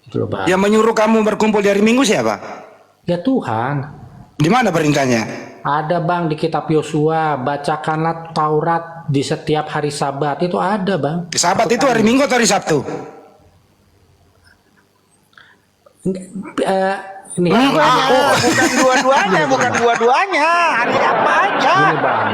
Gitu loh, Bang. Yang menyuruh kamu berkumpul di hari Minggu siapa? Ya Tuhan. Di mana perintahnya? Ada, Bang, di kitab Yosua, bacakanlah Taurat di setiap hari Sabat. Itu ada, Bang. Sabat itu hari Minggu atau hari Sabtu? Eh, ini Bukan dua-duanya, bukan dua-duanya. Hari apa aja? Gini, Bang,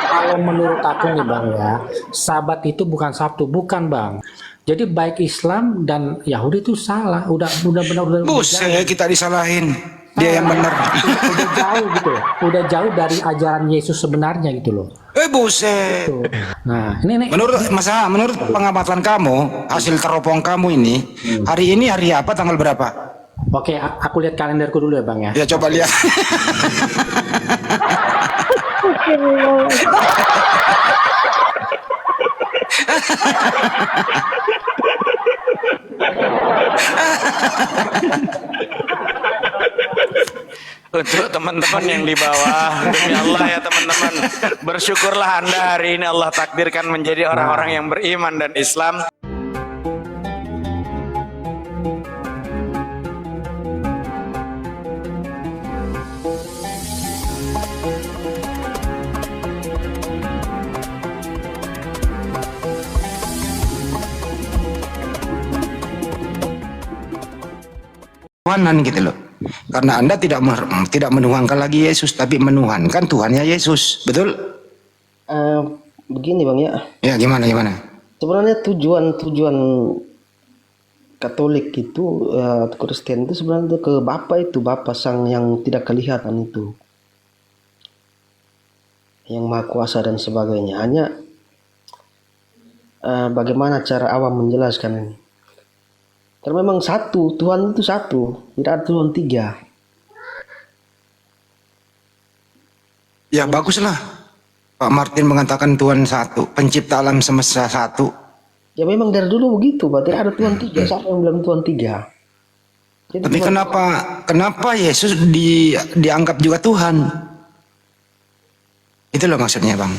kalau menurut aku nih, Bang, ya, Sabat itu bukan Sabtu, bukan, Bang. Jadi baik Islam dan Yahudi itu salah, udah benar-benar Buset, kita disalahin. Dia yang benar. udah jauh gitu loh, udah jauh dari ajaran Yesus sebenarnya gitu loh. Buset. Tuh. Nah, ini Menurut pengamatan kamu, hasil teropong kamu ini, hari ini hari apa, tanggal berapa? oke, aku lihat kalenderku dulu ya, Bang, ya. Ya coba lihat. Untuk teman-teman yang di bawah, demi Allah ya teman-teman, bersyukurlah Anda hari ini Allah takdirkan menjadi orang-orang yang beriman dan Islam. Tuhanan gitu loh. Karena Anda tidak menuhankan lagi Yesus, tapi menuhankan Tuhannya Yesus. Betul? Eh, Begini Bang ya, Ya gimana? sebenarnya tujuan Katolik itu, Kristen itu sebenarnya ke Bapa itu, Bapa Sang yang tidak kelihatan itu, yang Maha Kuasa dan sebagainya. Hanya bagaimana cara awam menjelaskan ini? Karena memang satu, Tuhan itu satu, tidak ada Tuhan tiga. Ya baguslah. Pak Martin mengatakan Tuhan satu, pencipta alam semesta satu. Ya memang dari dulu begitu, Pak. Tidak ada Tuhan tiga. Siapa yang bilang Tuhan tiga? Jadi Tapi Tuhan- kenapa Yesus dianggap juga Tuhan? Itu loh maksudnya, Bang.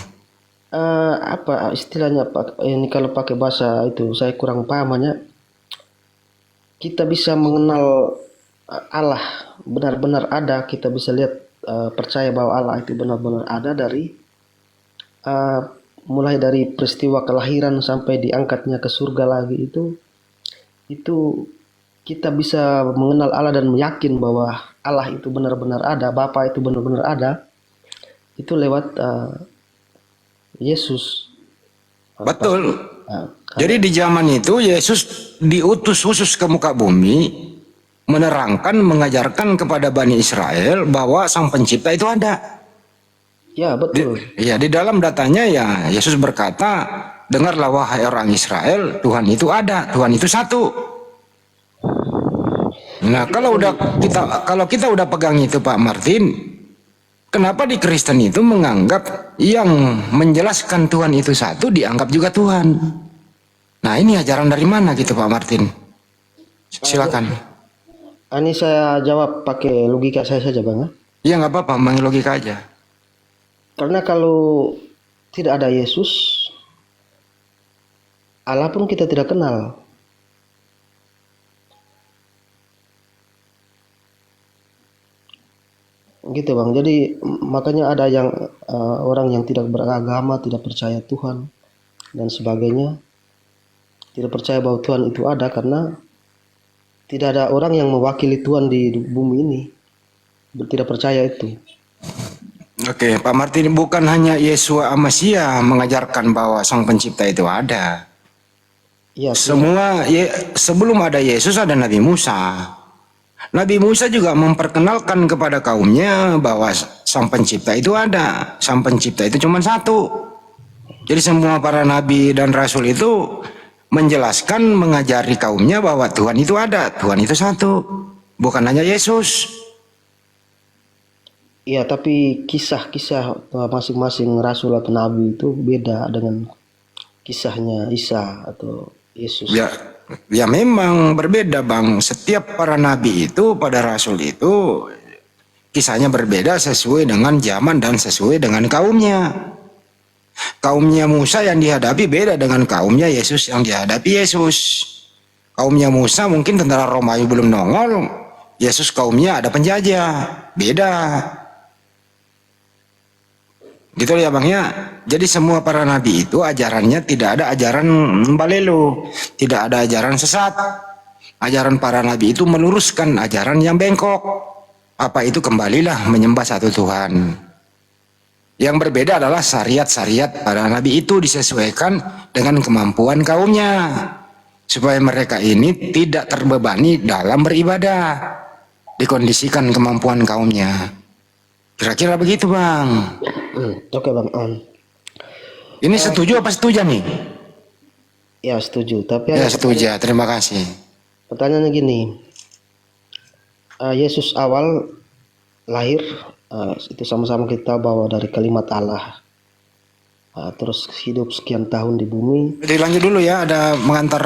apa istilahnya Pak? Ini kalau pakai bahasa itu saya kurang pahamnya. Kita bisa mengenal Allah benar-benar ada. Kita bisa lihat, percaya bahwa Allah itu benar-benar ada dari mulai dari peristiwa kelahiran sampai diangkatnya ke surga lagi itu kita bisa mengenal Allah dan meyakin bahwa Allah itu benar-benar ada, Bapa itu benar-benar ada, itu lewat Yesus. Betul. Nah, Jadi di zaman itu Yesus diutus khusus ke muka bumi menerangkan, mengajarkan kepada Bani Israel bahwa Sang Pencipta itu ada. ya betul. Ya, di dalam datanya ya Yesus berkata, dengarlah wahai orang Israel, Tuhan itu ada, Tuhan itu satu. Nah, kalau kita udah pegang itu Pak Martin, kenapa di Kristen itu menganggap yang menjelaskan Tuhan itu satu dianggap juga Tuhan? Nah, ini ajaran dari mana gitu Pak Martin? Silakan. Ini saya jawab pakai logika saya saja Bang. Ya nggak apa-apa, main logika aja. Karena kalau tidak ada Yesus, Allah pun kita tidak kenal. Gitu Bang. Jadi makanya ada yang orang yang tidak beragama, tidak percaya Tuhan dan sebagainya, tidak percaya bahwa Tuhan itu ada karena tidak ada orang yang mewakili Tuhan di bumi ini. Tidak percaya itu. Oke, Pak Martin, bukan hanya Yesua Amasia mengajarkan bahwa Sang Pencipta itu ada. Iya, Sebelum ada Yesus ada Nabi Musa. Nabi Musa juga memperkenalkan kepada kaumnya bahwa Sang Pencipta itu ada. Sang Pencipta itu cuma satu. Jadi semua para nabi dan rasul itu menjelaskan, mengajari kaumnya bahwa Tuhan itu ada, Tuhan itu satu. Bukan hanya Yesus. iya, tapi kisah-kisah masing-masing rasul atau nabi itu beda dengan kisahnya Isa atau Yesus. Ya memang berbeda Bang. Setiap para nabi itu, pada rasul itu kisahnya berbeda sesuai dengan zaman dan sesuai dengan kaumnya. Kaumnya Musa yang dihadapi beda dengan kaumnya Yesus yang dihadapi Yesus. Kaumnya Musa mungkin tentara Romawi belum nongol, Yesus kaumnya ada penjajah, beda. Gitu ya Bang ya. Jadi semua para nabi itu ajarannya tidak ada ajaran balelo, tidak ada ajaran sesat. Ajaran para nabi itu meluruskan ajaran yang bengkok. Apa itu kembalilah menyembah satu Tuhan. Yang berbeda adalah syariat-syariat para nabi itu disesuaikan dengan kemampuan kaumnya. Supaya mereka ini tidak terbebani dalam beribadah. Dikondisikan kemampuan kaumnya. Kira-kira begitu Bang. Oke Bang. Ini setuju apa setuju nih? Ya setuju. Tapi Ya setuju, terima kasih. pertanyaannya gini, Yesus awal lahir itu sama-sama kita bawa dari kalimat Allah. Terus hidup sekian tahun di bumi. Dilanjut dulu ya, ada mengantar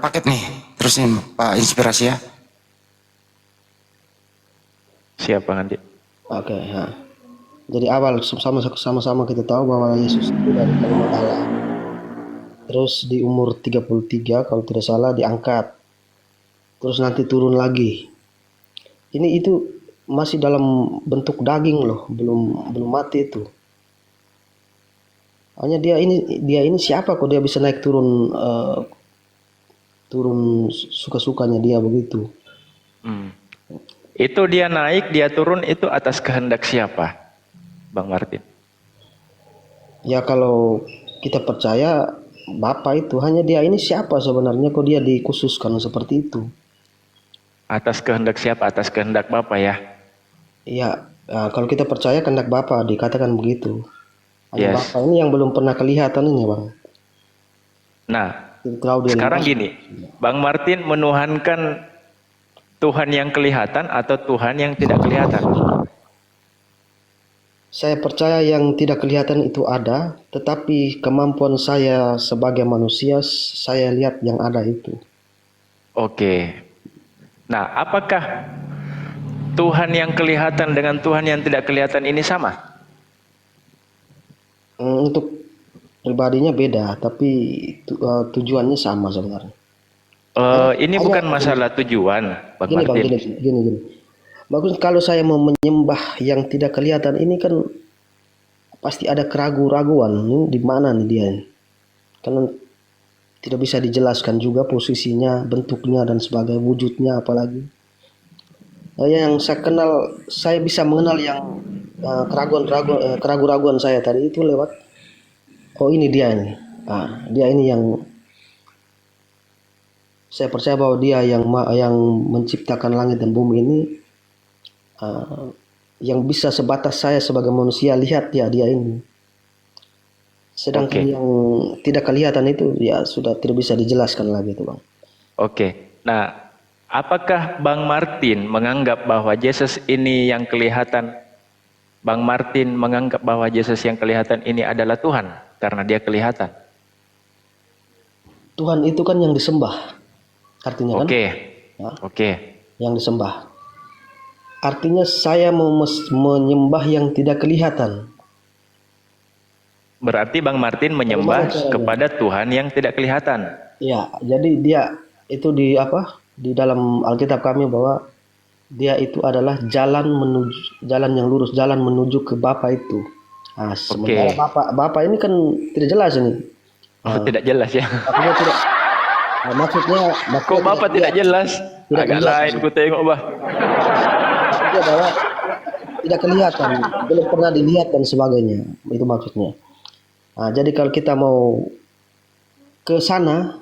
paket nih. Terusin Pak Inspirasi ya. Siap Bang Andi. Oke, ya. Jadi awal sama-sama kita tahu bahwa Yesus itu dari kalimat Allah. Terus di umur 33 kalau tidak salah diangkat. Terus nanti turun lagi. Ini itu masih dalam bentuk daging loh, belum mati itu. Hanya dia ini siapa kok dia bisa naik turun suka-sukanya dia begitu. Itu dia naik, dia turun itu atas kehendak siapa, Bang Martin? Ya kalau kita percaya Bapa itu, hanya dia ini siapa sebenarnya kok dia dikhususkan seperti itu. Atas kehendak siapa? Atas kehendak Bapa ya? Iya, kalau kita percaya kehendak Bapa dikatakan begitu. Hanya Yes. Bapa ini yang belum pernah kelihatan ini Bang. Nah, Kalau dia sekarang lepas- gini, Bang Martin menuhankan Tuhan yang kelihatan atau Tuhan yang tidak kelihatan? Saya percaya yang tidak kelihatan itu ada, tetapi kemampuan saya sebagai manusia, saya lihat yang ada itu. Oke. Nah, apakah Tuhan yang kelihatan dengan Tuhan yang tidak kelihatan ini sama? Untuk pribadinya beda, tapi tujuannya sama sebenarnya. Ini bukan masalah tujuan, Bang Gini Bang, Martin. gini. Bagus kalau saya mau menyembah yang tidak kelihatan ini kan pasti ada keraguan-raguan. Ini di mana nih dia ini? Karena tidak bisa dijelaskan juga posisinya, bentuknya dan sebagainya, wujudnya apalagi. Yang saya kenal, saya bisa mengenal yang keraguan-raguan saya tadi itu lewat ini dia ini. Dia ini yang saya percaya bahwa dia yang menciptakan langit dan bumi ini, yang bisa sebatas saya sebagai manusia lihat dia ini. Sedangkan yang tidak kelihatan itu ya sudah tidak bisa dijelaskan lagi itu Bang. Oke. Nah, apakah Bang Martin menganggap bahwa Yesus ini yang kelihatan? Bang Martin menganggap bahwa Yesus yang kelihatan ini adalah Tuhan karena dia kelihatan. Tuhan itu kan yang disembah. Artinya kan? Oke. Ya. Oke. Yang disembah. Artinya saya mau menyembah yang tidak kelihatan. Berarti Bang Martin menyembah kepada Tuhan yang tidak kelihatan. Ya, jadi dia itu di dalam Alkitab kami bahwa dia itu adalah jalan yang lurus, jalan menuju ke Bapa itu. Sementara Bapa ini kan tidak jelas ini. Tidak jelas ya. Maksudnya tidak. Maksudnya Kok Bapak tidak jelas? Tidak Agak jelas. lain ku tengok bah. Maksudnya bahwa tidak kelihatan, belum pernah dilihat dan sebagainya. Itu maksudnya. Jadi kalau kita mau ke sana,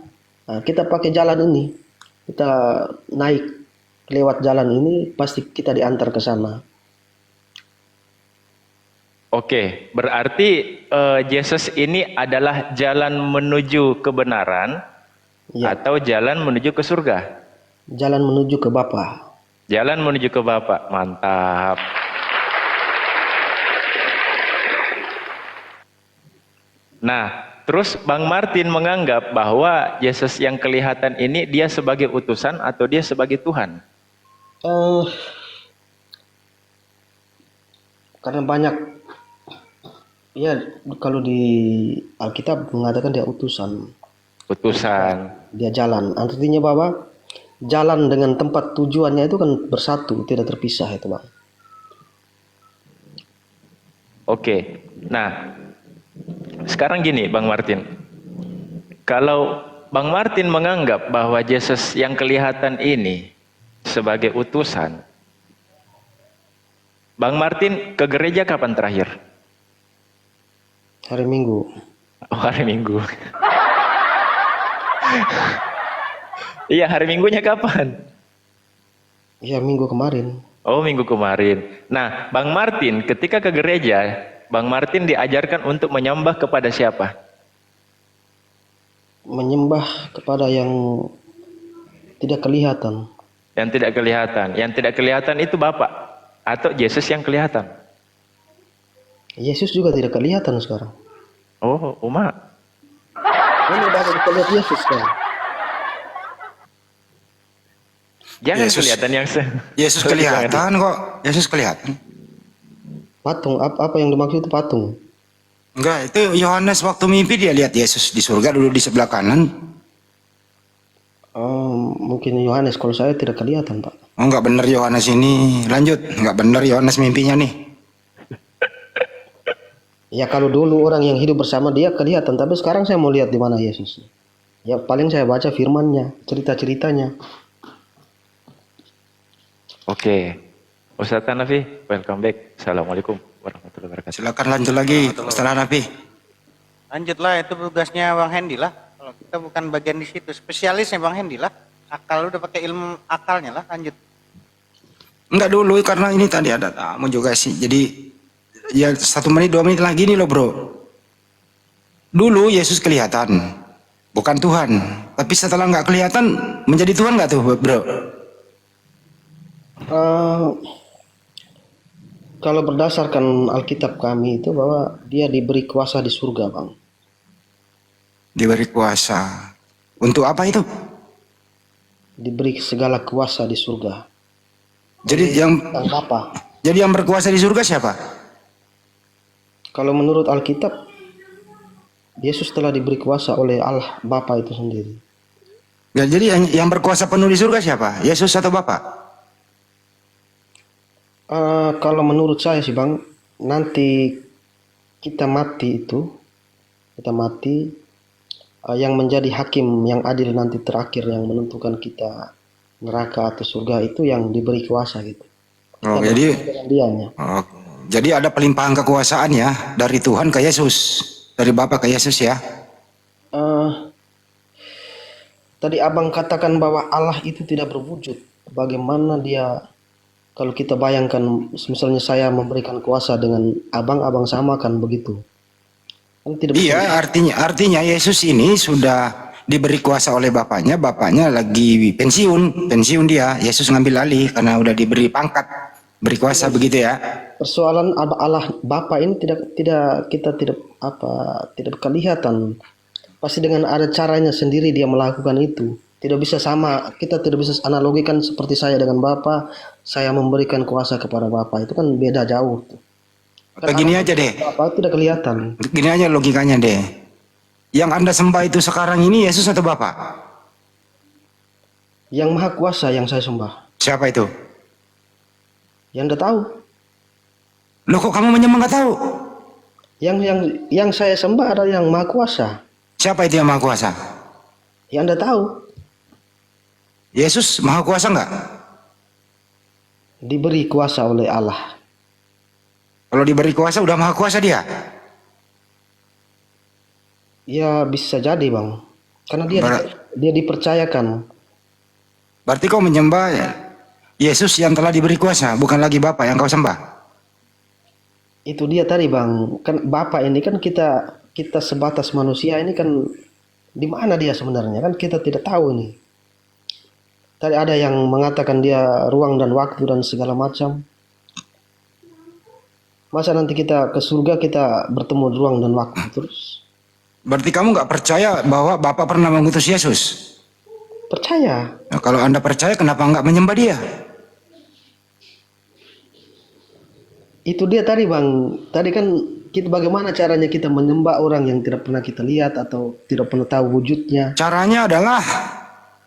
kita pakai jalan ini. Kita naik lewat jalan ini, pasti kita diantar ke sana. Oke, berarti Yesus ini adalah jalan menuju kebenaran atau jalan menuju ke surga? Jalan menuju ke Bapa. Jalan menuju ke Bapa. Mantap. Nah, terus Bang Martin menganggap bahwa Yesus yang kelihatan ini dia sebagai utusan atau dia sebagai Tuhan? Karena banyak, ya kalau di Alkitab mengatakan dia utusan. utusan. Dia jalan. Artinya bahwa jalan dengan tempat tujuannya itu kan bersatu, tidak terpisah itu Bang. Oke. Nah, sekarang gini Bang Martin. Kalau Bang Martin menganggap bahwa Yesus yang kelihatan ini sebagai utusan, Bang Martin ke gereja kapan terakhir? Hari Minggu. Oh, hari Minggu. Iya, hari Minggunya kapan? Ya minggu kemarin. Oh, minggu kemarin. Nah, Bang Martin ketika ke gereja, Bang Martin diajarkan untuk menyembah kepada siapa? Menyembah kepada yang tidak kelihatan. Yang tidak kelihatan. Yang tidak kelihatan itu Bapak atau Yesus yang kelihatan? Yesus juga tidak kelihatan sekarang. Oh, Uma. Ini udah kita lihat Yesus kan. Jangan Yesus. kelihatan yang Yesus kelihatan kok. Yesus kelihatan. Patung, apa yang dimaksud itu patung? Enggak, itu Yohanes waktu mimpi dia lihat Yesus di surga duduk di sebelah kanan. Mungkin Yohanes, kalau saya tidak kelihatan Pak. Oh, enggak benar Yohanes ini. Lanjut, enggak benar Yohanes mimpinya nih. Ya kalau dulu orang yang hidup bersama dia kelihatan, tapi sekarang saya mau lihat di mana Yesus. Ya paling saya baca firman-Nya, cerita-ceritanya. Oke. Ustaz Hanafi, welcome back. Assalamualaikum warahmatullahi wabarakatuh. Silakan lanjut lagi, Ustaz Hanafi. Lanjutlah, itu tugasnya Bang Hendy lah. Kalau kita bukan bagian di situ, spesialisnya Bang Hendy lah. Akal udah pakai ilmu akalnya lah, lanjut. Enggak dulu karena ini tadi ada tamu juga sih. Jadi ya 1 menit 2 menit lagi nih loh bro. Dulu Yesus kelihatan, bukan Tuhan. Tapi setelah nggak kelihatan menjadi Tuhan nggak tuh bro? Kalau berdasarkan Alkitab kami itu bahwa dia diberi kuasa di surga Bang. Diberi kuasa. Untuk apa itu? Diberi segala kuasa di surga. Jadi Sang Bapa. jadi yang berkuasa di surga siapa? Kalau menurut Alkitab, Yesus telah diberi kuasa oleh Allah Bapa itu sendiri. Ya, jadi yang berkuasa penuh di surga siapa? Yesus atau Bapa? Kalau menurut saya sih Bang, nanti kita mati, yang menjadi hakim yang adil nanti terakhir yang menentukan kita neraka atau surga itu yang diberi kuasa gitu. Oh, Kita jadi dengan dianya. oh, jadi ada pelimpahan kekuasaan ya dari Tuhan ke Yesus, dari Bapa ke Yesus ya. Tadi Abang katakan bahwa Allah itu tidak berwujud. Bagaimana dia, kalau kita bayangkan misalnya saya memberikan kuasa dengan abang samakan begitu. Kan tidak bisa. Iya, artinya Yesus ini sudah diberi kuasa oleh bapaknya lagi pensiun dia. Yesus ngambil alih karena udah diberi pangkat, beri kuasa begitu ya. Persoalan Allah Bapa ini tidak kelihatan. Pasti dengan ada caranya sendiri dia melakukan itu. Tidak bisa sama, kita tidak bisa analogikan seperti saya dengan Bapa, saya memberikan kuasa kepada Bapa, itu kan beda jauh. Kan Begini aja deh. Bapa tidak kelihatan. Gini aja logikanya deh. Yang Anda sembah itu sekarang ini Yesus atau Bapa? Yang Maha Kuasa yang saya sembah. Siapa itu? Yang Anda tahu. Loh kok kamu menyembah nggak tahu? Yang saya sembah adalah yang Maha Kuasa. Siapa itu yang Maha Kuasa? Yang Anda tahu. Yesus Maha Kuasa nggak? Diberi kuasa oleh Allah. Kalau diberi kuasa udah Maha Kuasa dia? Ya bisa jadi Bang. Karena dia dipercayakan. Berarti kau menyembah Yesus yang telah diberi kuasa, bukan lagi Bapa yang kau sembah. Itu dia tadi Bang. Kan Bapa ini kan kita sebatas manusia ini kan di mana dia sebenarnya kan kita tidak tahu nih. Tadi ada yang mengatakan dia ruang dan waktu dan segala macam. Masa nanti kita ke surga kita bertemu ruang dan waktu terus? Berarti kamu nggak percaya bahwa Bapa pernah mengutus Yesus? Percaya. Nah, kalau Anda percaya kenapa nggak menyembah dia? Itu dia tadi Bang. Tadi kan kita bagaimana caranya kita menyembah orang yang tidak pernah kita lihat atau tidak pernah tahu wujudnya? Caranya adalah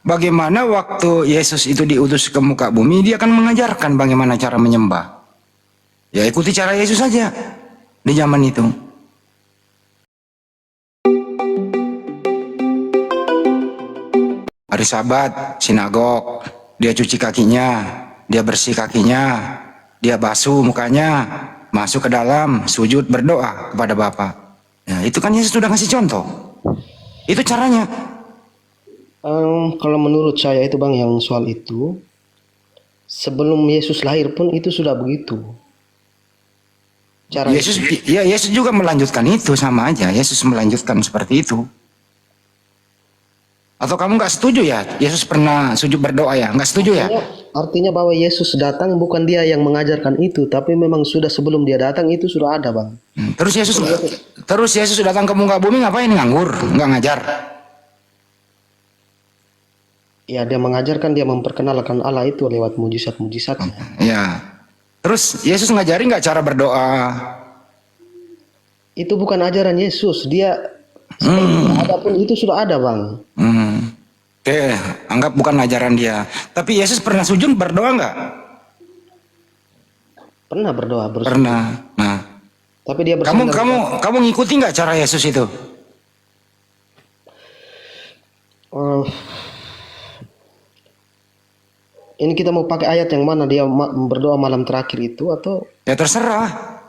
bagaimana waktu Yesus itu diutus ke muka bumi, dia akan mengajarkan bagaimana cara menyembah. Ya ikuti cara Yesus saja di zaman itu. Hari Sabat, sinagog, dia cuci kakinya, dia bersih kakinya, dia basuh mukanya, masuk ke dalam, sujud berdoa kepada Bapa. Ya, itu kan Yesus sudah ngasih contoh. Itu caranya. Kalau menurut saya itu Bang yang soal itu, sebelum Yesus lahir pun itu sudah begitu. Cara Yesus juga melanjutkan itu, sama aja. Yesus melanjutkan seperti itu. Atau kamu nggak setuju ya? Yesus pernah sujud berdoa ya? Nggak setuju ya? artinya bahwa Yesus datang bukan dia yang mengajarkan itu, tapi memang sudah sebelum dia datang itu sudah ada Bang. Terus Yesus datang ke muka bumi ngapain? Nganggur, nggak ngajar. Ya dia mengajarkan, dia memperkenalkan Allah itu lewat mujizat-mujizatnya. Ya. Terus Yesus ngajarin nggak cara berdoa? Itu bukan ajaran Yesus, dia adapun itu sudah ada Bang. Oke, anggap bukan ajaran dia. Tapi Yesus pernah sujud berdoa nggak? Pernah berdoa bersujud. Pernah. Nah, Tapi dia kamu ngikuti nggak cara Yesus itu? Ini kita mau pakai ayat yang mana, dia berdoa malam terakhir itu atau? Ya terserah.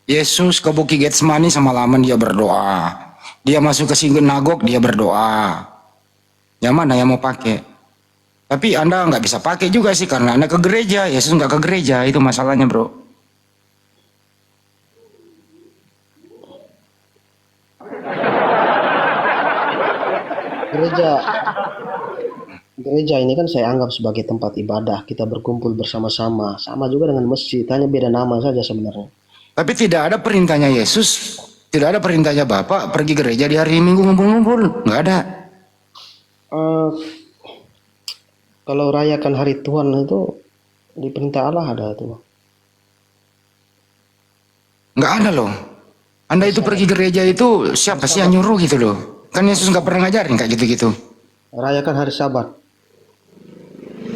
Yesus ke Bukit Getsemani semalaman dia berdoa. Dia masuk ke sinagog dia berdoa. Yang mana yang mau pakai? Tapi Anda nggak bisa pakai juga sih karena Anda ke gereja. Yesus nggak ke gereja, itu masalahnya bro. Gereja ini kan saya anggap sebagai tempat ibadah, kita berkumpul bersama-sama, sama juga dengan masjid, hanya beda nama saja sebenarnya. Tapi tidak ada perintahnya Yesus, tidak ada perintahnya Bapak pergi gereja di hari Minggu ngumpul-ngumpul, nggak ada. Kalau rayakan hari Tuhan itu di perintah Allah ada itu. Nggak ada loh. Anda itu pergi gereja itu siapa sih yang nyuruh gitu loh? Kan Yesus nggak pernah ngajarin kayak gitu-gitu. Rayakan hari Sabat.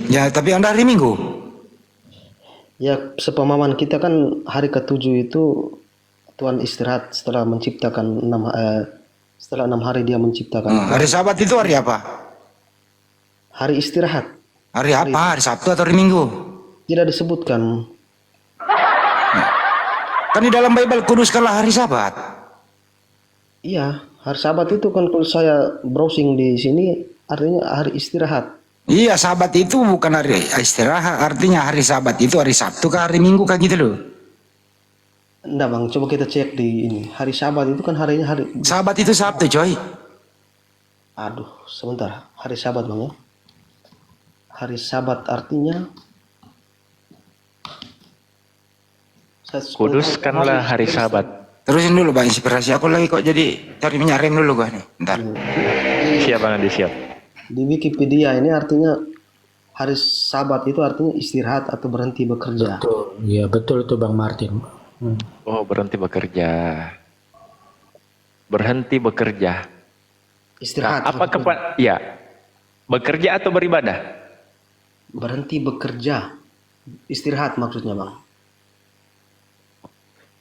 Ya tapi Anda hari Minggu. Ya sepemahaman kita kan hari ke-7 itu Tuhan istirahat setelah menciptakan setelah 6 hari dia menciptakan. Hari Sabat itu hari apa? Hari istirahat. Hari apa? Hari Sabtu atau hari Minggu? Tidak disebutkan. Kan di dalam Bible kuduskanlah hari Sabat. Iya, hari Sabat itu kan kalau saya browsing di sini artinya hari istirahat. Iya, Sabat itu bukan hari istirahat, artinya hari Sabat itu hari Sabtu ke hari Minggu kayak gitu loh. Enggak Bang, coba kita cek di ini. Hari Sabat itu kan harinya hari. Sabat itu Sabtu coy. Aduh, sebentar. Hari Sabat Bang ya. Hari Sabat artinya Kuduskanlah hari Sabat. Terusin dulu Bang, inspirasi aku lagi kok jadi cari minyak rem dulu gua nih. Bentar. Siap Bang Andi, siap. Di Wikipedia ini artinya hari Sabat itu artinya istirahat atau berhenti bekerja. Betul, iya betul itu Bang Martin. Oh, berhenti bekerja. Berhenti bekerja. Istirahat. Apakah ya bekerja atau beribadah? Berhenti bekerja. Istirahat maksudnya Bang.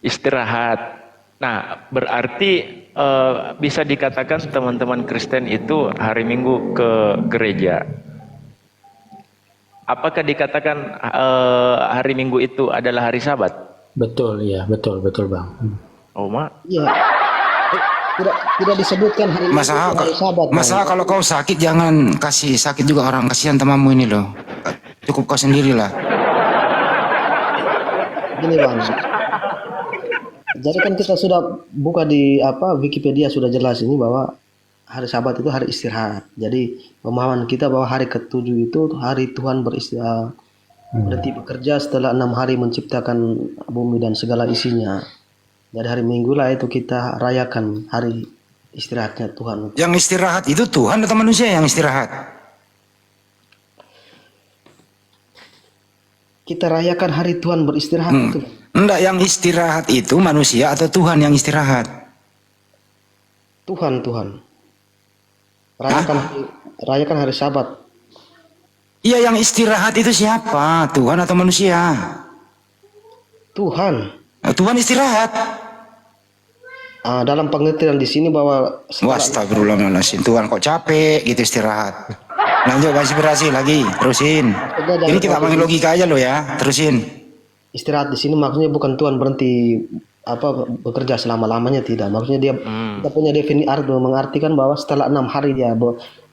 Istirahat. Nah, berarti bisa dikatakan teman-teman Kristen itu hari Minggu ke gereja. Apakah dikatakan hari Minggu itu adalah hari Sabat? Betul, ya betul Bang. Oh, Mak. Iya. Tidak disebutkan hari Minggu hari Sabat. Masalah kalau kau sakit jangan kasih sakit juga orang, kasihan temanmu ini loh. Cukup kau sendirilah. Gini Bang. Jadi kan kita sudah buka di Wikipedia sudah jelas ini bahwa hari Sabat itu hari istirahat. Jadi pemahaman kita bahwa hari ke-7 itu hari Tuhan beristirahat, berhenti bekerja setelah 6 hari menciptakan bumi dan segala isinya. Jadi hari Minggu lah itu kita rayakan hari istirahatnya Tuhan. Yang istirahat itu Tuhan atau manusia yang istirahat? kita rayakan hari Tuhan beristirahat itu. Enggak, yang istirahat itu manusia atau Tuhan yang istirahat? Tuhan, Tuhan. Rayakan hari Sabat. Iya, yang istirahat itu siapa? Tuhan atau manusia? Tuhan. Tuhan istirahat. Dalam pengertian di sini bahwa Astagfirullahaladzim, Tuhan kok capek gitu istirahat. Lanjut, konspirasi lagi, terusin. Ini kita pakai logika aja lo ya, terusin. Istirahat di sini maksudnya bukan Tuhan berhenti bekerja selama-lamanya, tidak. Maksudnya dia kita punya definisi arti mengartikan bahwa setelah 6 hari dia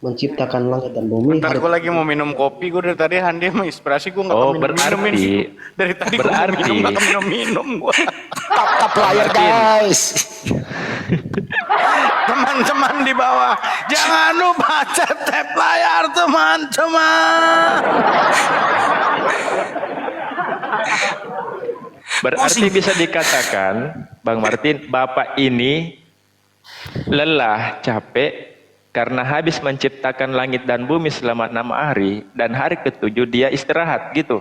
menciptakan langit dan bumi. Bentar, gue lagi mau minum kopi, gue dari tadi Handi menginspirasi gue nggak berarti dari tadi gue nggak minum gue. Tap layar guys. Teman-teman di bawah, jangan lupa tap layar teman-teman. Berarti bisa dikatakan, Bang Martin, Bapak ini lelah, capek, karena habis menciptakan langit dan bumi selama 6 hari, dan hari ke-7 dia istirahat, gitu?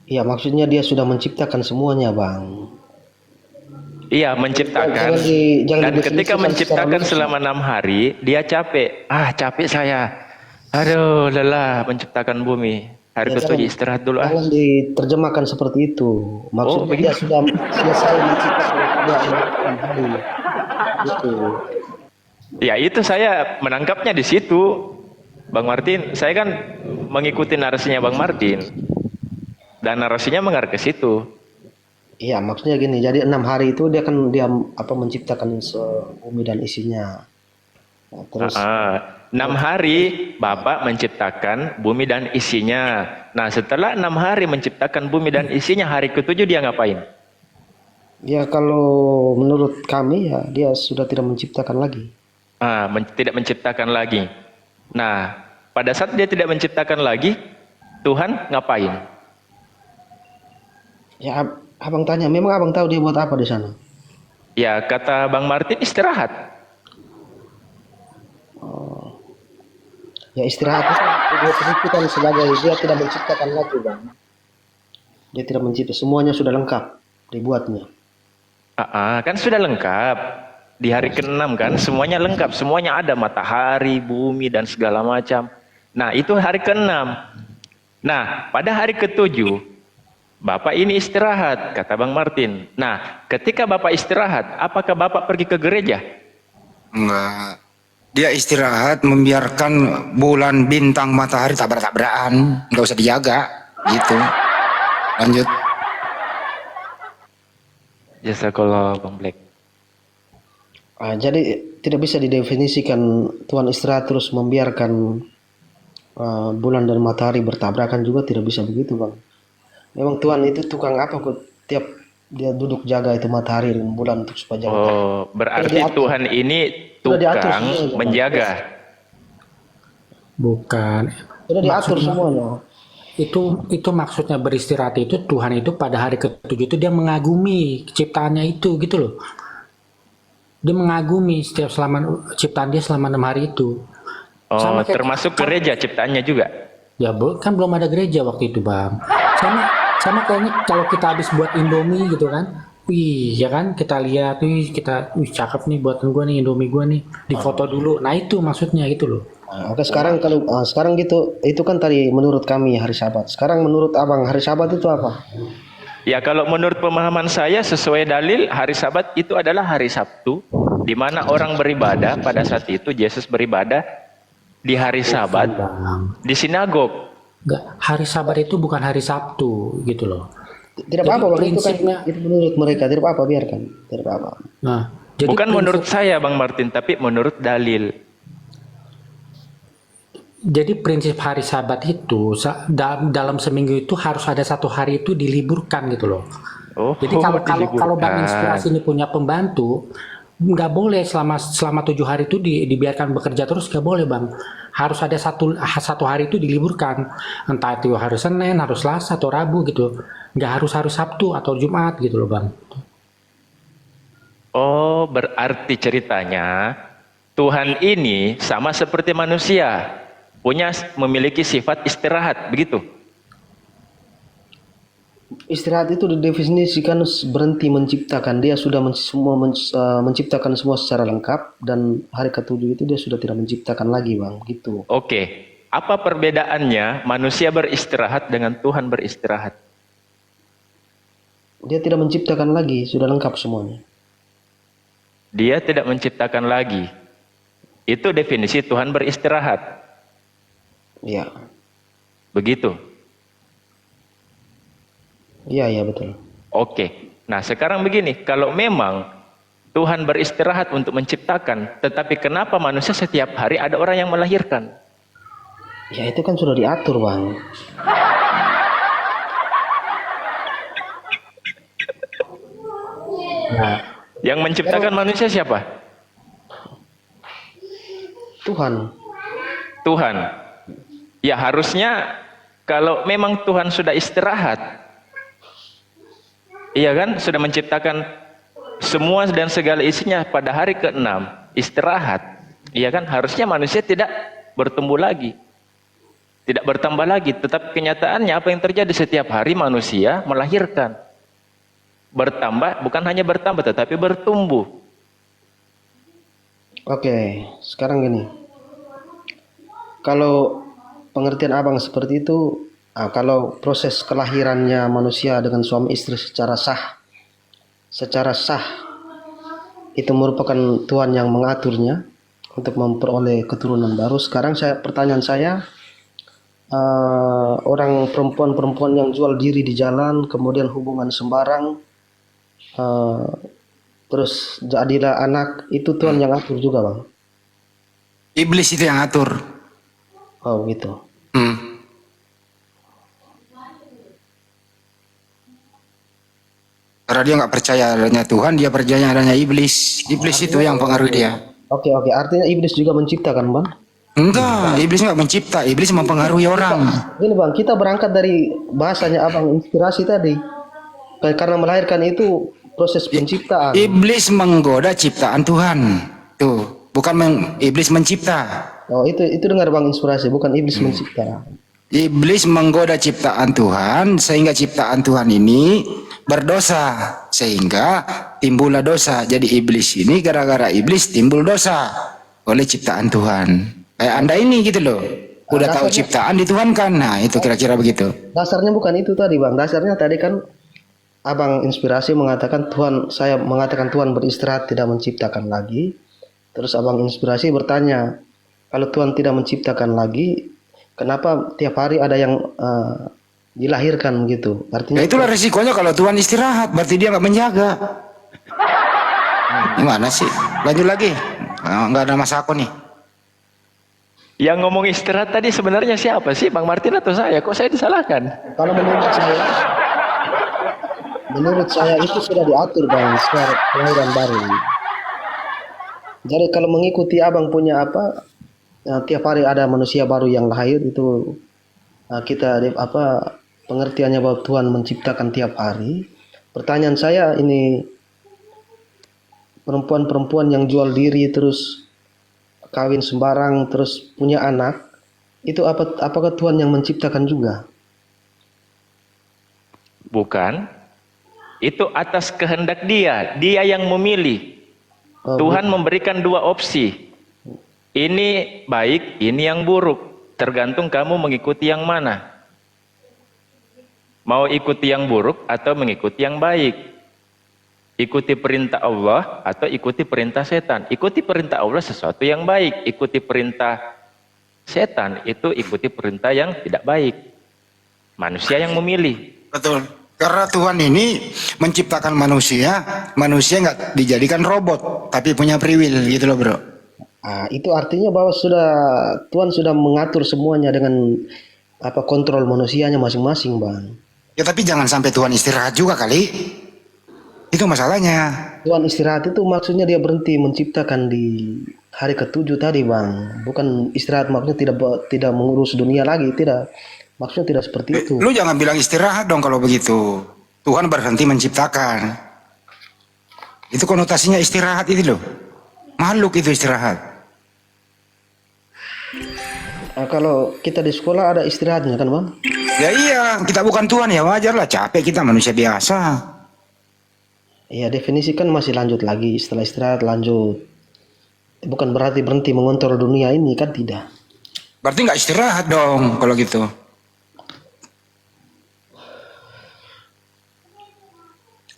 Iya, maksudnya dia sudah menciptakan semuanya, Bang. Iya, menciptakan. Dan ketika menciptakan selama 6 hari, dia capek. Capek saya. Aduh, lelah menciptakan bumi. Hari ke-7 istirahat dulu. Jangan diterjemahkan seperti itu. Maksudnya dia sudah selesai menciptakan 6 hari. Itu. Ya, itu saya menangkapnya di situ, Bang Martin. Saya kan mengikuti narasinya Bang Martin. Dan narasinya mengarah ke situ. Iya, maksudnya gini. Jadi 6 hari itu dia menciptakan bumi dan isinya. Nah, terus 6 hari Bapak menciptakan bumi dan isinya. Nah, setelah 6 hari menciptakan bumi dan isinya, hari ke-7 dia ngapain? Ya, kalau menurut kami ya dia sudah tidak menciptakan lagi. Tidak menciptakan lagi. Nah, pada saat dia tidak menciptakan lagi, Tuhan ngapain? Ya, abang tanya, memang abang tahu dia buat apa di sana? Ya, kata Bang Martin istirahat. Ya, istirahat itu dia terbukan sebagai dia tidak menciptakan lagi, Bang. Dia tidak mencipta, semuanya sudah lengkap dibuatnya. Kan sudah lengkap. Di hari ke-6 kan semuanya lengkap, semuanya ada, matahari, bumi dan segala macam. Nah, itu hari ke-6. Nah, pada hari ke-7 Bapak ini istirahat, kata Bang Martin. Nah, ketika Bapak istirahat, apakah Bapak pergi ke gereja? Enggak. Dia istirahat, membiarkan bulan, bintang, matahari tabrak-tabrakan, nggak usah dijaga, gitu. Lanjut. Jazakallah, Bang Black. Jadi tidak bisa didefinisikan Tuhan istirahat terus membiarkan bulan dan matahari bertabrakan, juga tidak bisa begitu, Bang. Memang Tuhan itu tukang apa kok, tiap dia duduk jaga itu matahari dan bulan untuk supaya jaga. Berarti Tuhan ini tukang menjaga. Bukan. Sudah diatur semuanya. Itu maksudnya beristirahat itu, Tuhan itu pada hari ke-7 itu dia mengagumi ciptaannya itu, gitu loh. Dia mengagumi ciptaan dia selama 6 hari itu. Termasuk gereja ciptaannya juga? Ya, kan belum ada gereja waktu itu, Bang. Sama kayaknya kalau kita habis buat Indomie gitu kan. Ya kan, kita lihat cakep nih buatan gua nih, Indomie gua nih, difoto dulu. Nah, itu maksudnya gitu loh. Oke, sekarang sekarang gitu, itu kan tadi menurut kami hari Sabat. Sekarang menurut Abang hari Sabat itu apa? Ya, kalau menurut pemahaman saya sesuai dalil, hari Sabat itu adalah hari Sabtu, di mana orang beribadah pada saat itu. Yesus beribadah di hari Sabat di sinagog. Enggak, hari Sabat itu bukan hari Sabtu gitu loh. Tidak apa-apa, Bang. Itu menurut mereka tidak apa-apa, biarkan. Tidak apa-apa. Nah, jadi bukan menurut saya, Bang Martin, tapi menurut dalil. Jadi prinsip hari Sabat itu dalam seminggu itu harus ada 1 hari itu diliburkan gitu loh. Jadi kalau Bang Inspirasi ini punya pembantu, nggak boleh selama 7 hari itu dibiarkan bekerja terus, nggak boleh, Bang. Harus ada satu hari itu diliburkan, entah itu hari Senin, harus Selasa atau Rabu gitu. Nggak harus Sabtu atau Jumat gitu loh, Bang. Berarti ceritanya Tuhan ini sama seperti manusia, memiliki sifat istirahat, begitu? Istirahat itu didefinisikan berhenti menciptakan. Dia sudah menciptakan semua secara lengkap, dan hari ketujuh itu dia sudah tidak menciptakan lagi, Bang. Gitu. Oke. Apa perbedaannya manusia beristirahat dengan Tuhan beristirahat? Dia tidak menciptakan lagi, sudah lengkap semuanya. Dia tidak menciptakan lagi. Itu definisi Tuhan beristirahat. Iya. Begitu. Iya, betul. Oke. Nah, sekarang begini, kalau memang Tuhan beristirahat untuk menciptakan, tetapi kenapa manusia setiap hari ada orang yang melahirkan? Ya itu kan sudah diatur, Bang. Nah, Yang menciptakan manusia siapa? Tuhan. Tuhan. Ya harusnya kalau memang Tuhan sudah istirahat, iya kan, sudah menciptakan semua dan segala isinya pada hari ke-6, istirahat. Iya kan, harusnya manusia tidak bertumbuh lagi, tidak bertambah lagi. Tetapi kenyataannya apa yang terjadi? Setiap hari manusia melahirkan. Bertambah, bukan hanya bertambah tetapi bertumbuh. Oke, sekarang gini. Kalau pengertian Abang seperti itu, kalau proses kelahirannya manusia dengan suami istri secara sah, itu merupakan Tuhan yang mengaturnya untuk memperoleh keturunan baru. Sekarang pertanyaan saya, orang perempuan-perempuan yang jual diri di jalan, kemudian hubungan sembarang, terus jadilah anak, itu Tuhan yang atur juga, Bang? Iblis itu yang atur. Oh gitu. Karena dia nggak percaya adanya Tuhan, dia percaya adanya iblis. Iblis itu yang pengaruh dia. Oke, artinya iblis juga menciptakan, Bang? Enggak, iblis nggak mencipta, iblis mempengaruhi orang. Gini, Bang, kita berangkat dari bahasanya Abang, inspirasi tadi. Karena melahirkan itu proses penciptaan. Iblis menggoda ciptaan Tuhan. Tuh, bukan iblis mencipta. Oh, itu dengar, Bang, inspirasi, bukan iblis mencipta. Iblis menggoda ciptaan Tuhan sehingga ciptaan Tuhan ini berdosa, sehingga timbullah dosa. Jadi iblis ini gara-gara iblis timbul dosa oleh ciptaan Tuhan. Kayak Anda ini gitu loh. Udah tahu ciptaan dituhankan. Nah, itu kira-kira begitu. Dasarnya bukan itu tadi, Bang. Dasarnya tadi kan Abang inspirasi mengatakan saya mengatakan Tuhan beristirahat, tidak menciptakan lagi. Terus Abang inspirasi bertanya, kalau Tuhan tidak menciptakan lagi, kenapa tiap hari ada yang dilahirkan gitu? Artinya Ya itulah resikonya kalau Tuhan istirahat, berarti dia nggak menjaga. Gimana sih? Lanjut lagi. Nggak ada Mas Ako nih. Yang ngomong istirahat tadi sebenarnya siapa sih? Bang Martin atau saya? Kok saya disalahkan? kalau menurut saya itu sudah diatur, Bang, secara kelahiran baru. Jadi kalau mengikuti Abang punya tiap hari ada manusia baru yang lahir, itu kita pengertiannya bahwa Tuhan menciptakan tiap hari. Pertanyaan saya ini, perempuan-perempuan yang jual diri terus kawin sembarang terus punya anak, itu apakah Tuhan yang menciptakan juga? Bukan. Itu atas kehendak dia yang memilih. Tuhan memberikan dua opsi. Ini baik, ini yang buruk. Tergantung kamu mengikuti yang mana. Mau ikuti yang buruk atau mengikuti yang baik. Ikuti perintah Allah atau ikuti perintah setan. Ikuti perintah Allah sesuatu yang baik. Ikuti perintah setan itu ikuti perintah yang tidak baik. Manusia yang memilih. Betul. Karena Tuhan ini menciptakan manusia nggak dijadikan robot, tapi punya free will gitu loh, bro. Itu artinya bahwa Tuhan sudah mengatur semuanya dengan kontrol manusianya masing-masing, Bang. Ya tapi jangan sampai Tuhan istirahat juga kali. Itu masalahnya. Tuhan istirahat itu maksudnya dia berhenti menciptakan di hari ke-7 tadi, Bang. Bukan istirahat maksudnya tidak mengurus dunia lagi, tidak. Maksudnya tidak seperti itu. Lu jangan bilang istirahat dong kalau begitu. Tuhan berhenti menciptakan. Itu konotasinya istirahat itu loh. Makhluk itu istirahat. Kalau kita di sekolah ada istirahatnya kan, Bang? Ya iya, kita bukan Tuhan ya wajar lah, capek kita manusia biasa. Ya definisi kan masih lanjut lagi, setelah istirahat lanjut. Bukan berarti berhenti mengontrol dunia ini kan, tidak. Berarti nggak istirahat dong kalau gitu.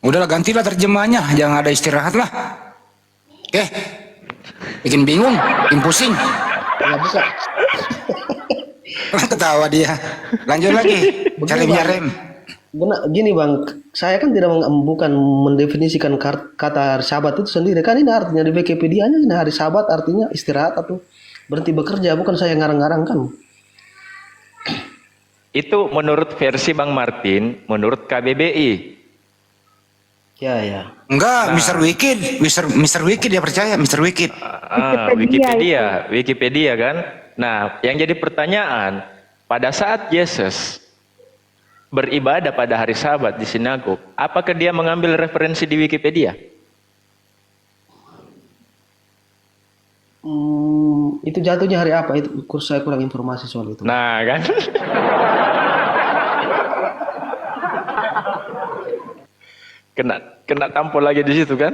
Udahlah gantilah terjemahnya, jangan ada istirahat lah. Oke, bikin bingung, bikin pusing. Ya bisa. Ketawa dia. Lanjut lagi, cari minyak rem. Benar, gini bang, saya kan tidak bukan mendefinisikan kata hari Sabat itu sendiri. Kan ini artinya di Wikipedia-nya ini hari Sabat artinya istirahat atau berhenti bekerja, bukan saya ngarang-ngarang kan. Itu menurut versi Bang Martin, menurut KBBI. Ya. Enggak, Mr. Wicked, Mr. Wicked dia percaya, Mr. Wicked. Wikipedia kan. Nah, yang jadi pertanyaan, pada saat Yesus beribadah pada hari Sabat di sinagog, apakah dia mengambil referensi di Wikipedia? Itu jatuhnya hari apa? Itu saya kurang informasi soal itu. Nah, kan? kena tampol lagi di situ kan?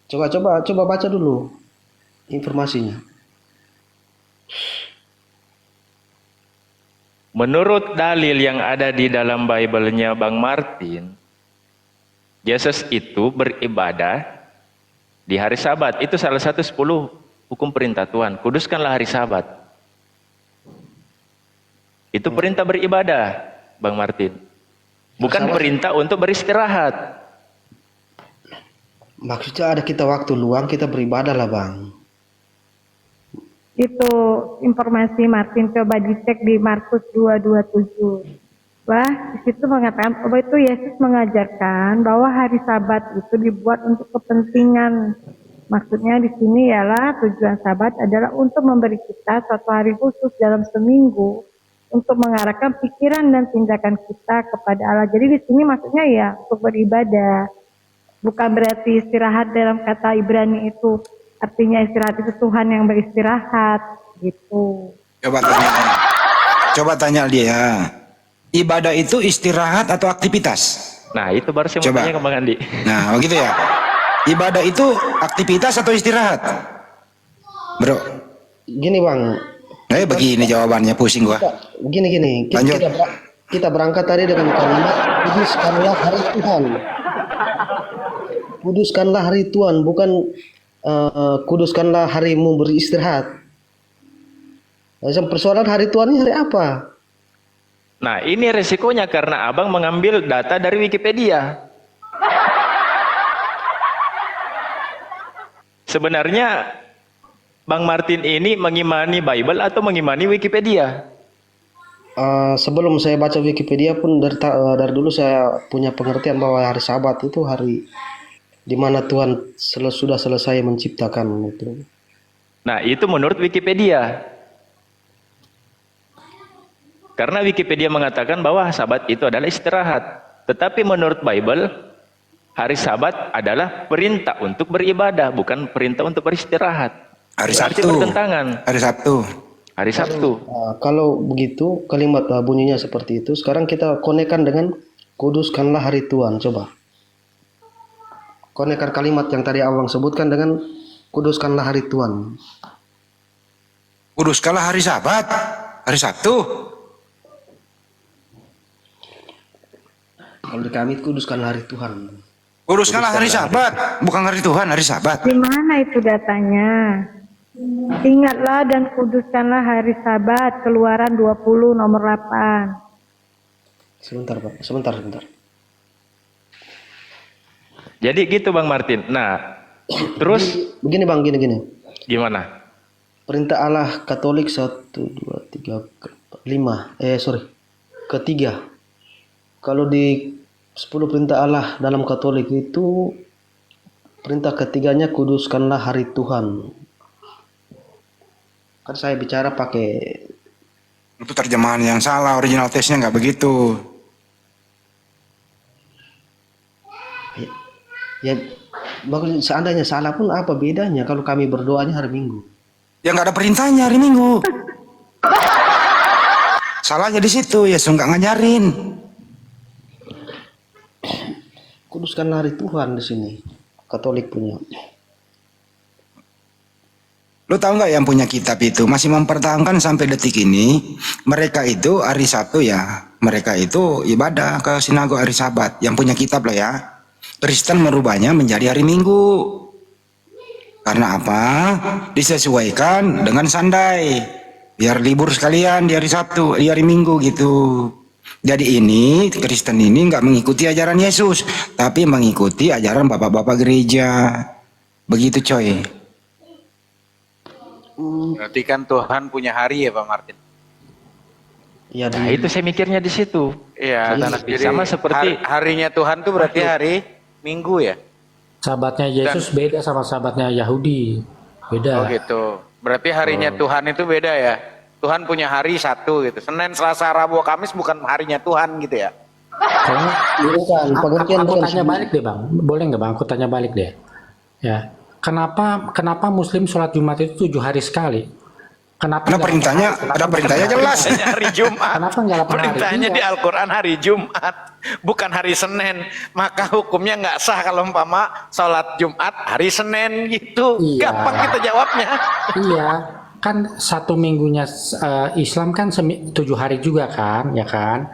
Coba baca dulu informasinya. Menurut dalil yang ada di dalam Bible-nya Bang Martin, Yesus itu beribadah di hari Sabat. Itu salah satu 10 hukum perintah Tuhan. Kuduskanlah hari Sabat. Itu perintah beribadah, Bang Martin. Bukan perintah untuk beristirahat. Maksudnya ada kita waktu luang, kita beribadah lah bang. Itu informasi Martin, coba dicek di Markus 2:27. Wah, di situ mengatakan bahwa itu Yesus mengajarkan bahwa hari Sabat itu dibuat untuk kepentingan. Maksudnya di sini ialah tujuan Sabat adalah untuk memberi kita suatu hari khusus dalam seminggu untuk mengarahkan pikiran dan tindakan kita kepada Allah. Jadi di sini maksudnya ya untuk beribadah. Bukan berarti istirahat dalam kata Ibrani itu artinya istirahat itu Tuhan yang beristirahat gitu. Coba tanya dia. Ibadah itu istirahat atau aktivitas? Nah, itu baru saya mau tanya ke Bang Andi. Nah, begitu ya. Ibadah itu aktivitas atau istirahat? Bro. Gini bang. Begini jawabannya, pusing gua. Gini. Lanjut. Kita berangkat tadi dengan kalimat kuduskanlah hari Tuhan. Kuduskanlah hari Tuhan, bukan kuduskanlah harimu beristirahat. Persoalan hari Tuhan ini hari apa? Nah, ini resikonya karena abang mengambil data dari Wikipedia. Sebenarnya Bang Martin ini mengimani Bible atau mengimani Wikipedia? Sebelum saya baca Wikipedia pun dari dulu saya punya pengertian bahwa hari Sabat itu hari di mana Tuhan sudah selesai menciptakan itu. Nah, itu menurut Wikipedia. Karena Wikipedia mengatakan bahwa Sabat itu adalah istirahat. Tetapi menurut Bible, hari Sabat adalah perintah untuk beribadah, bukan perintah untuk beristirahat. Hari Berarti Sabtu. bertentangan. Hari Sabtu. Kalau begitu kalimat bunyinya seperti itu. Sekarang kita konekkan dengan kuduskanlah hari Tuhan. Coba. Konekkan kalimat yang tadi abang sebutkan dengan kuduskanlah hari Tuhan. Kuduskanlah hari Sabat, hari Sabtu. Kalau di kami kuduskanlah hari Tuhan. Kuduskanlah hari Sabat, bukan hari Tuhan, hari Sabat. Di mana itu datanya? Ingatlah dan kuduskanlah hari Sabat, Keluaran 20 nomor 8. Sebentar Pak, sebentar. Jadi gitu Bang Martin. Nah, terus Begini Bang, gini. gimana? Perintah Allah Katolik 1, 2, 3, 5. Ketiga. Kalau di 10 perintah Allah dalam Katolik itu perintah ketiganya kuduskanlah hari Tuhan. Kan saya bicara pakai Itu terjemahan yang salah, original teksnya nggak begitu. ya maksudnya seandainya salah pun apa bedanya kalau kami berdoanya hari Minggu? Ya nggak ada perintahnya hari Minggu. Salahnya di situ, Yesus nggak ngajarin. Kuduskan hari Tuhan di sini. Katolik punya. Lu tahu nggak yang punya kitab itu masih mempertahankan sampai detik ini? Mereka itu hari Sabtu ya, mereka itu ibadah ke sinagog hari Sabat. Yang punya kitab lah ya. Kristen merubahnya menjadi hari Minggu. Karena apa? Disesuaikan dengan sandai. Biar libur sekalian di hari Sabtu, di hari Minggu gitu. Jadi ini Kristen ini nggak mengikuti ajaran Yesus, tapi mengikuti ajaran bapak-bapak gereja. Begitu coy. Berarti kan Tuhan punya hari ya Pak Martin. Ya, Nah, itu saya mikirnya di situ. Iya, jadi sama seperti harinya Tuhan tuh berarti hari Minggu ya. Sahabatnya Yesus beda sama sahabatnya Yahudi. Beda. Oh gitu. Berarti harinya Tuhan itu beda ya. Tuhan punya hari satu gitu. Senin, Selasa, Rabu, Kamis bukan harinya Tuhan gitu ya. Kayaknya bukan pengertian aku bukan tanya balik deh bang, boleh nggak bang? Aku tanya balik deh. Ya, kenapa Muslim sholat Jumat itu 7 hari sekali? Kenapa? Karena perintahnya ada perintahnya jelas. Hari Jumat. Kenapa nggak 8 hari? Perintahnya Iya. di Al-Quran hari Jumat, bukan hari Senin. Maka hukumnya nggak sah kalau umpama sholat Jumat hari Senin gitu. Iya. Gampang kita jawabnya. Iya, kan satu minggunya Islam kan 7 hari juga kan, ya kan?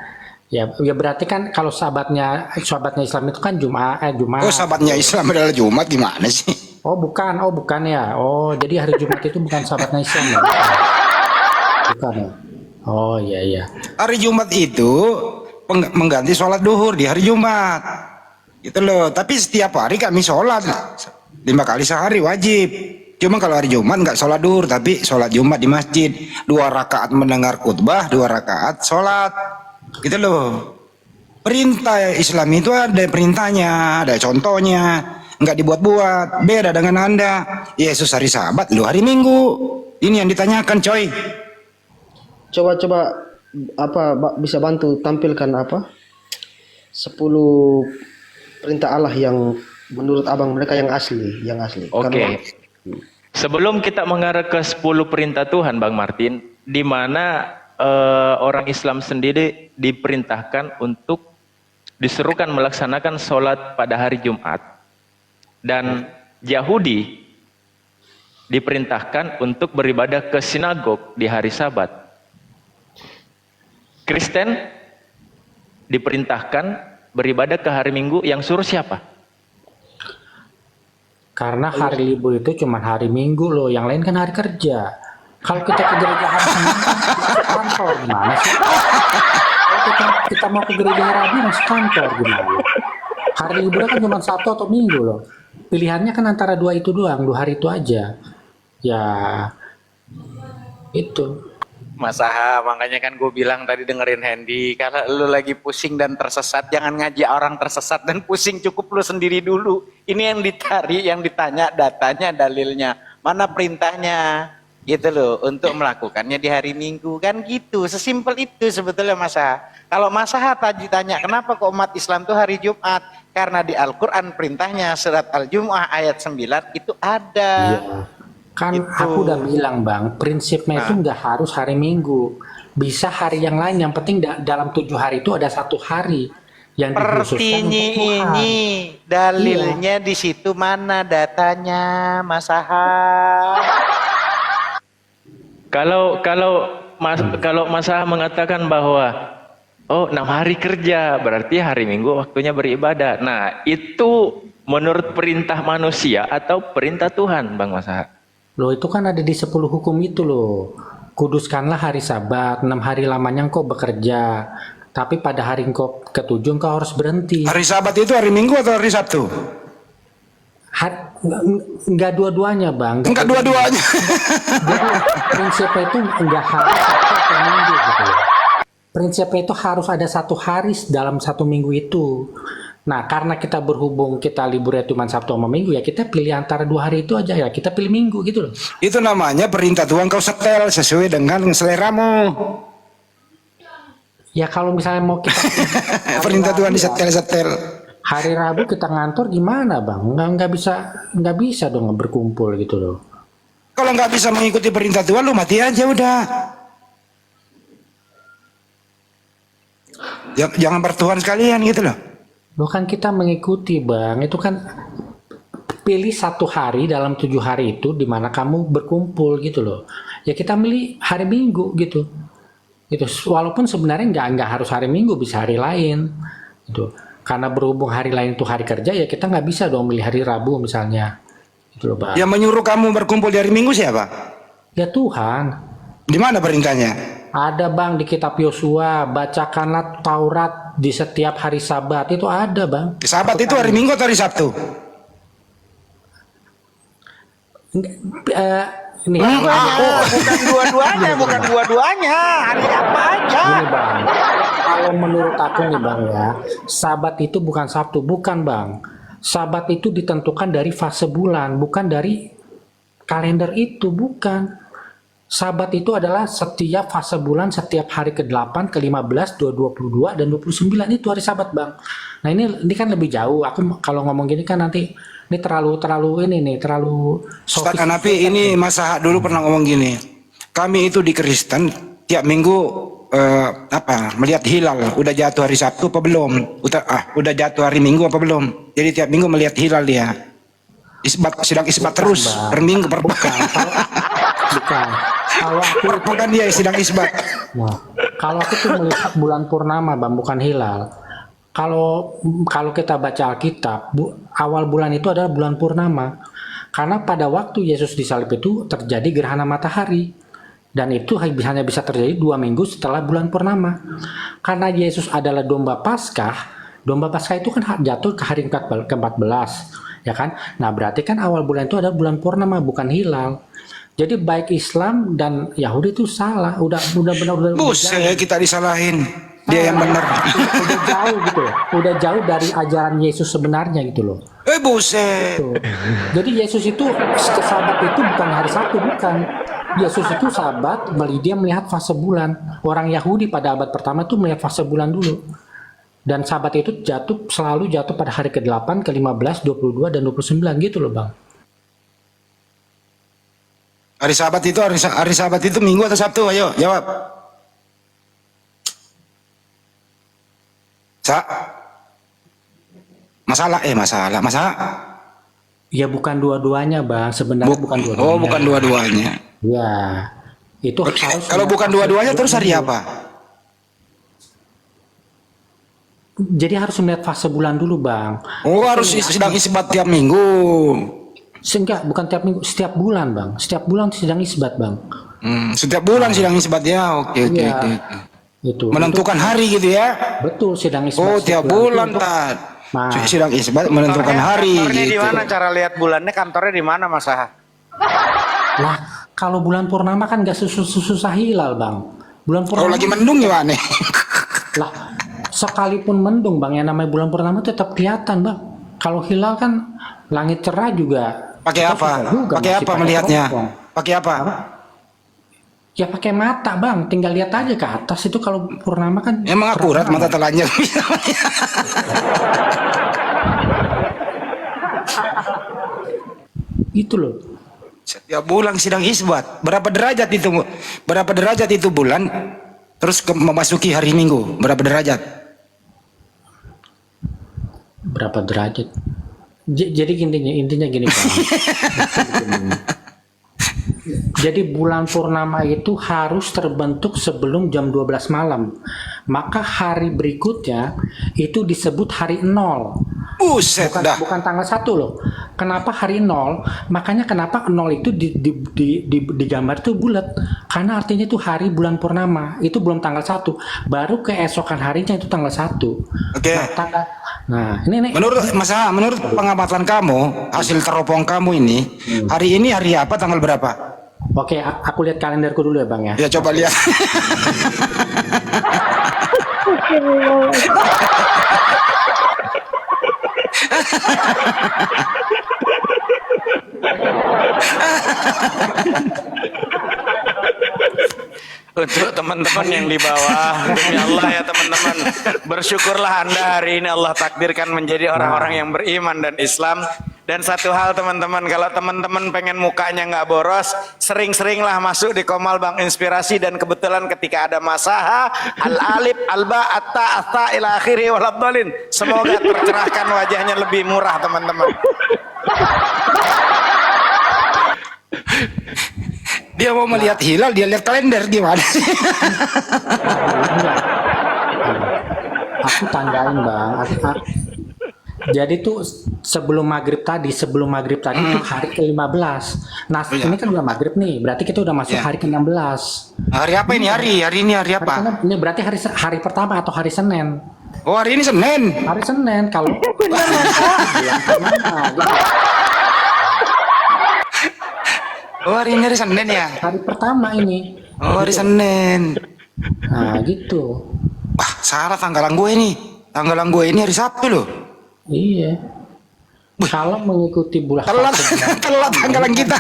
Ya berarti kan kalau sahabatnya Islam itu kan Jumat. Oh, sahabatnya Islam adalah Jumat gimana sih? Oh bukan ya. Oh jadi hari Jumat itu bukan sahabatnya Islam ya? Bukan ya. Oh iya. Hari Jumat itu mengganti sholat duhur di hari Jumat. Gitu loh. Tapi setiap hari kami sholat 5 kali sehari wajib. Cuma kalau hari Jumat nggak sholat duhur, tapi sholat Jumat di masjid. 2 rakaat mendengar khutbah, 2 rakaat sholat. Gitu loh. Perintah Islam itu ada perintahnya, ada contohnya. Nggak dibuat-buat. Beda dengan Anda. Yesus hari Sabat, lu hari Minggu. Ini yang ditanyakan coy. Coba bisa bantu tampilkan 10 perintah Allah yang menurut abang mereka yang asli. Oke. Sebelum kita mengarah ke 10 perintah Tuhan, Bang Martin, di mana orang Islam sendiri diperintahkan untuk diserukan melaksanakan sholat pada hari Jumat, dan Yahudi diperintahkan untuk beribadah ke sinagog di hari Sabat. Kristen diperintahkan beribadah ke hari Minggu, yang suruh siapa? Karena hari libur itu cuma hari Minggu loh, yang lain kan hari kerja. Kalau kita ke gereja hari Senin, kita kantor gimana sih? Kalau kita mau ke gereja hari Rabu masih kantor gimana? Hari liburnya kan cuma Sabtu atau Minggu loh. Pilihannya kan antara 2 itu doang, 2 hari itu aja. Ya itu. Mas Aha, makanya kan gue bilang tadi dengerin Hendy, kalau lu lagi pusing dan tersesat, jangan ngajak orang tersesat dan pusing, cukup lu sendiri dulu. Ini yang ditarik, yang ditanya datanya, dalilnya, mana perintahnya, gitu loh, untuk melakukannya di hari Minggu, kan gitu, sesimpel itu sebetulnya Mas Aha. Kalau Mas Aha tadi tanya, kenapa kok umat Islam tuh hari Jumat? Karena di Al-Quran perintahnya surat Al-Jumu'ah ayat 9 itu ada. Iya. Kan Itu. aku udah bilang bang, prinsipnya itu nggak harus hari Minggu, bisa hari yang lain, yang penting dalam 7 hari itu ada 1 hari yang dikhususkan untuk Tuhan. Ini dalilnya di situ, mana datanya Mas Aha? Kalau Mas Aha mengatakan bahwa 6 hari kerja, berarti hari Minggu waktunya beribadah. Nah, itu menurut perintah manusia atau perintah Tuhan, Bang Mas Aha? Loh itu kan ada di 10 hukum itu loh. Kuduskanlah hari Sabat, 6 hari lamanya engkau bekerja, tapi pada hari engkau ke-7 engkau harus berhenti. Hari Sabat itu hari Minggu atau hari Sabtu? Enggak dua-duanya bang. Enggak dua-duanya. Jadi prinsipnya itu enggak harus Sabtu atau Minggu gitu loh. Prinsipnya itu harus ada 1 hari dalam 1 minggu itu. Nah karena kita berhubung kita liburnya cuma Sabtu sama Minggu, ya kita pilih antara 2 hari itu aja, ya kita pilih Minggu gitu loh. Itu namanya perintah Tuhan, kau setel sesuai dengan seleramu. Ya kalau misalnya mau kita Perintah Tuhan disetel-setel. hari Rabu kita ngantor gimana bang? Nggak bisa dong berkumpul gitu loh. Kalau nggak bisa mengikuti perintah Tuhan, lu mati aja udah. Jangan bertuhan sekalian gitu loh. Bukan kita mengikuti bang, itu kan pilih satu hari dalam 7 hari itu di mana kamu berkumpul gitu loh. Ya kita milih hari Minggu gitu. Itu walaupun sebenarnya nggak harus hari Minggu, bisa hari lain. Gitu. Karena berhubung hari lain itu hari kerja, ya kita nggak bisa dong milih hari Rabu misalnya. Gitu loh bang. Yang menyuruh kamu berkumpul di hari Minggu siapa? Ya Tuhan. Di mana perintahnya? Ada bang di kitab Yosua, bacakanlah Taurat di setiap hari Sabat, itu ada bang. Sabat itu hari Minggu atau hari Sabtu? Ini Bukan dua-duanya, bukan dua-duanya. Hari apa aja? Gini bang, kalau menurut aku nih bang ya, Sabat itu bukan Sabtu, bukan bang. Sabat itu ditentukan dari fase bulan, bukan dari kalender itu, bukan. Sabat itu adalah setiap fase bulan, setiap hari ke-8, ke-15, 22, dan 29 itu hari Sabat bang. Nah ini kan lebih jauh. Aku kalau ngomong gini kan nanti ini terlalu Ustaz Hanafi ini masa dulu pernah ngomong gini. Kami itu di Kristen tiap minggu melihat hilal. Udah jatuh hari Sabtu apa belum? Udah jatuh hari Minggu apa belum? Jadi tiap minggu melihat hilal dia. Sidang isbat terus per minggu per bukan. Kalau aku kan dia sidang isbat. Nah, kalau aku tuh melihat bulan purnama bang, bukan hilal. Kalau kita baca Alkitab, awal bulan itu adalah bulan purnama. Karena pada waktu Yesus disalib itu terjadi gerhana matahari. Dan itu hanya bisa terjadi 2 minggu setelah bulan purnama. Karena Yesus adalah domba Paskah itu kan jatuh ke hari ke-14, ya kan? Nah, berarti kan awal bulan itu adalah bulan purnama, bukan hilal. Jadi baik Islam dan Yahudi itu salah, udah benar-benar Buset, kita disalahin. Dia yang benar. Udah jauh gitu loh. Udah jauh dari ajaran Yesus sebenarnya gitu loh. Buset. Tuh. Jadi Yesus itu Sabat itu bukan hari Sabtu, bukan. Yesus itu Sabat, dia melihat fase bulan. Orang Yahudi pada abad pertama itu melihat fase bulan dulu. Dan Sabat itu selalu jatuh pada hari ke-8, ke-15, 22 dan 29 gitu loh, Bang. Hari Sabat itu Minggu atau Sabtu? Ayo, jawab. Masalah. Ya bukan dua-duanya, Bang. Sebenarnya bukan dua-duanya. Oh, bukan dua-duanya. Ya. Itu harus Kalau bukan dua-duanya terus hari apa? Jadi harus melihat fase bulan dulu, Bang. Oh, harus sidang isbat tiap minggu. Enggak, bukan tiap minggu, setiap bulan, Bang. Setiap bulan sidang isbat, Bang. Setiap bulan sidang isbat ya. Oke. Itu. Menentukan hari gitu ya. Betul, sidang isbat. Oh, tiap bulan, Tat. Nah, Sidang isbat menentukan hari Kantornya gitu. di mana cara lihat bulannya? Kantornya di mana, Mas Aha? lah, kalau bulan purnama kan gak susah hilal, Bang. Bulan Kalau purnama lagi mendung gimana? lah, sekalipun mendung, Bang, yang namanya bulan purnama tetap kelihatan, Bang. Kalau hilal kan langit cerah juga. Pakai kita apa? susah juga, Pakai masih apa melihatnya? teropong. Pakai apa? Ya pakai mata, Bang. Tinggal lihat aja ke atas itu kalau purnama kan. Emang akurat cerah mata banget. telanjang. Itu loh. Setiap bulan sidang isbat. Berapa derajat itu? Berapa derajat itu bulan? Terus memasuki hari Minggu. Berapa derajat? Berapa derajat? Jadi intinya gini, Bang. Jadi bulan purnama itu harus terbentuk sebelum jam 12 malam. Maka hari berikutnya itu disebut hari 0. Buset dah. Bukan tanggal 1 loh. Kenapa hari 0? Makanya kenapa 0 itu digambar itu bulat. Karena artinya itu hari bulan purnama. Itu belum tanggal 1. Baru keesokan harinya itu tanggal 1. Oke. Nah, ini Menurut pengamatan kamu, hasil teropong kamu ini, hari ini hari apa, tanggal berapa? Oke, aku lihat kalenderku dulu ya, Bang ya. Ya coba lihat. Untuk teman-teman yang di bawah, demi Allah ya teman-teman, bersyukurlah Anda hari ini Allah takdirkan menjadi orang-orang yang beriman dan Islam. Dan satu hal teman-teman, kalau teman-teman pengen mukanya nggak boros, sering-seringlah masuk di Komal Bang Inspirasi, dan kebetulan ketika ada masaha, al-alif, alba, atta, atta, ila akhiri waladhalin. Semoga tercerahkan wajahnya lebih murah teman-teman. Dia mau melihat hilal, dia lihat kalender gimana? Aku tanggain bang. Jadi tuh sebelum maghrib tadi tuh hari ke-15. Nah ini kan udah maghrib nih, berarti kita udah masuk hari ke-16. Hari apa ini? Hari ini hari apa? Ini berarti hari pertama atau hari Senin. Oh, hari ini Senin. Hari Senin kalau bulan pertama, gitu. Oh, hari ini hari Senin ya? Hari pertama ini. Oh, hari Senin. Nah gitu. Wah, salah tanggalan gue ini. Tanggalan gue ini hari Sabtu loh. Iya. Kalau mengikuti bulan Telat, telat tanggalan kita.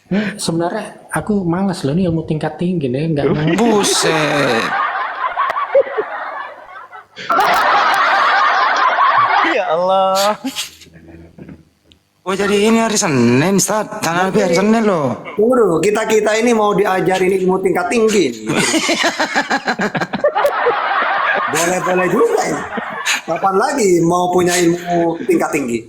Ini sebenarnya aku malas loh, ini ilmu tingkat tinggi deh, nggak Buset. Ya Allah. Oh, jadi ini hari Senin, Ustaz. Tanggal lebih hari Senin loh. Tunggu dulu, kita ini mau diajarin ilmu tingkat tinggi. Boleh-boleh juga ya. Kapan lagi mau punya ilmu tingkat tinggi?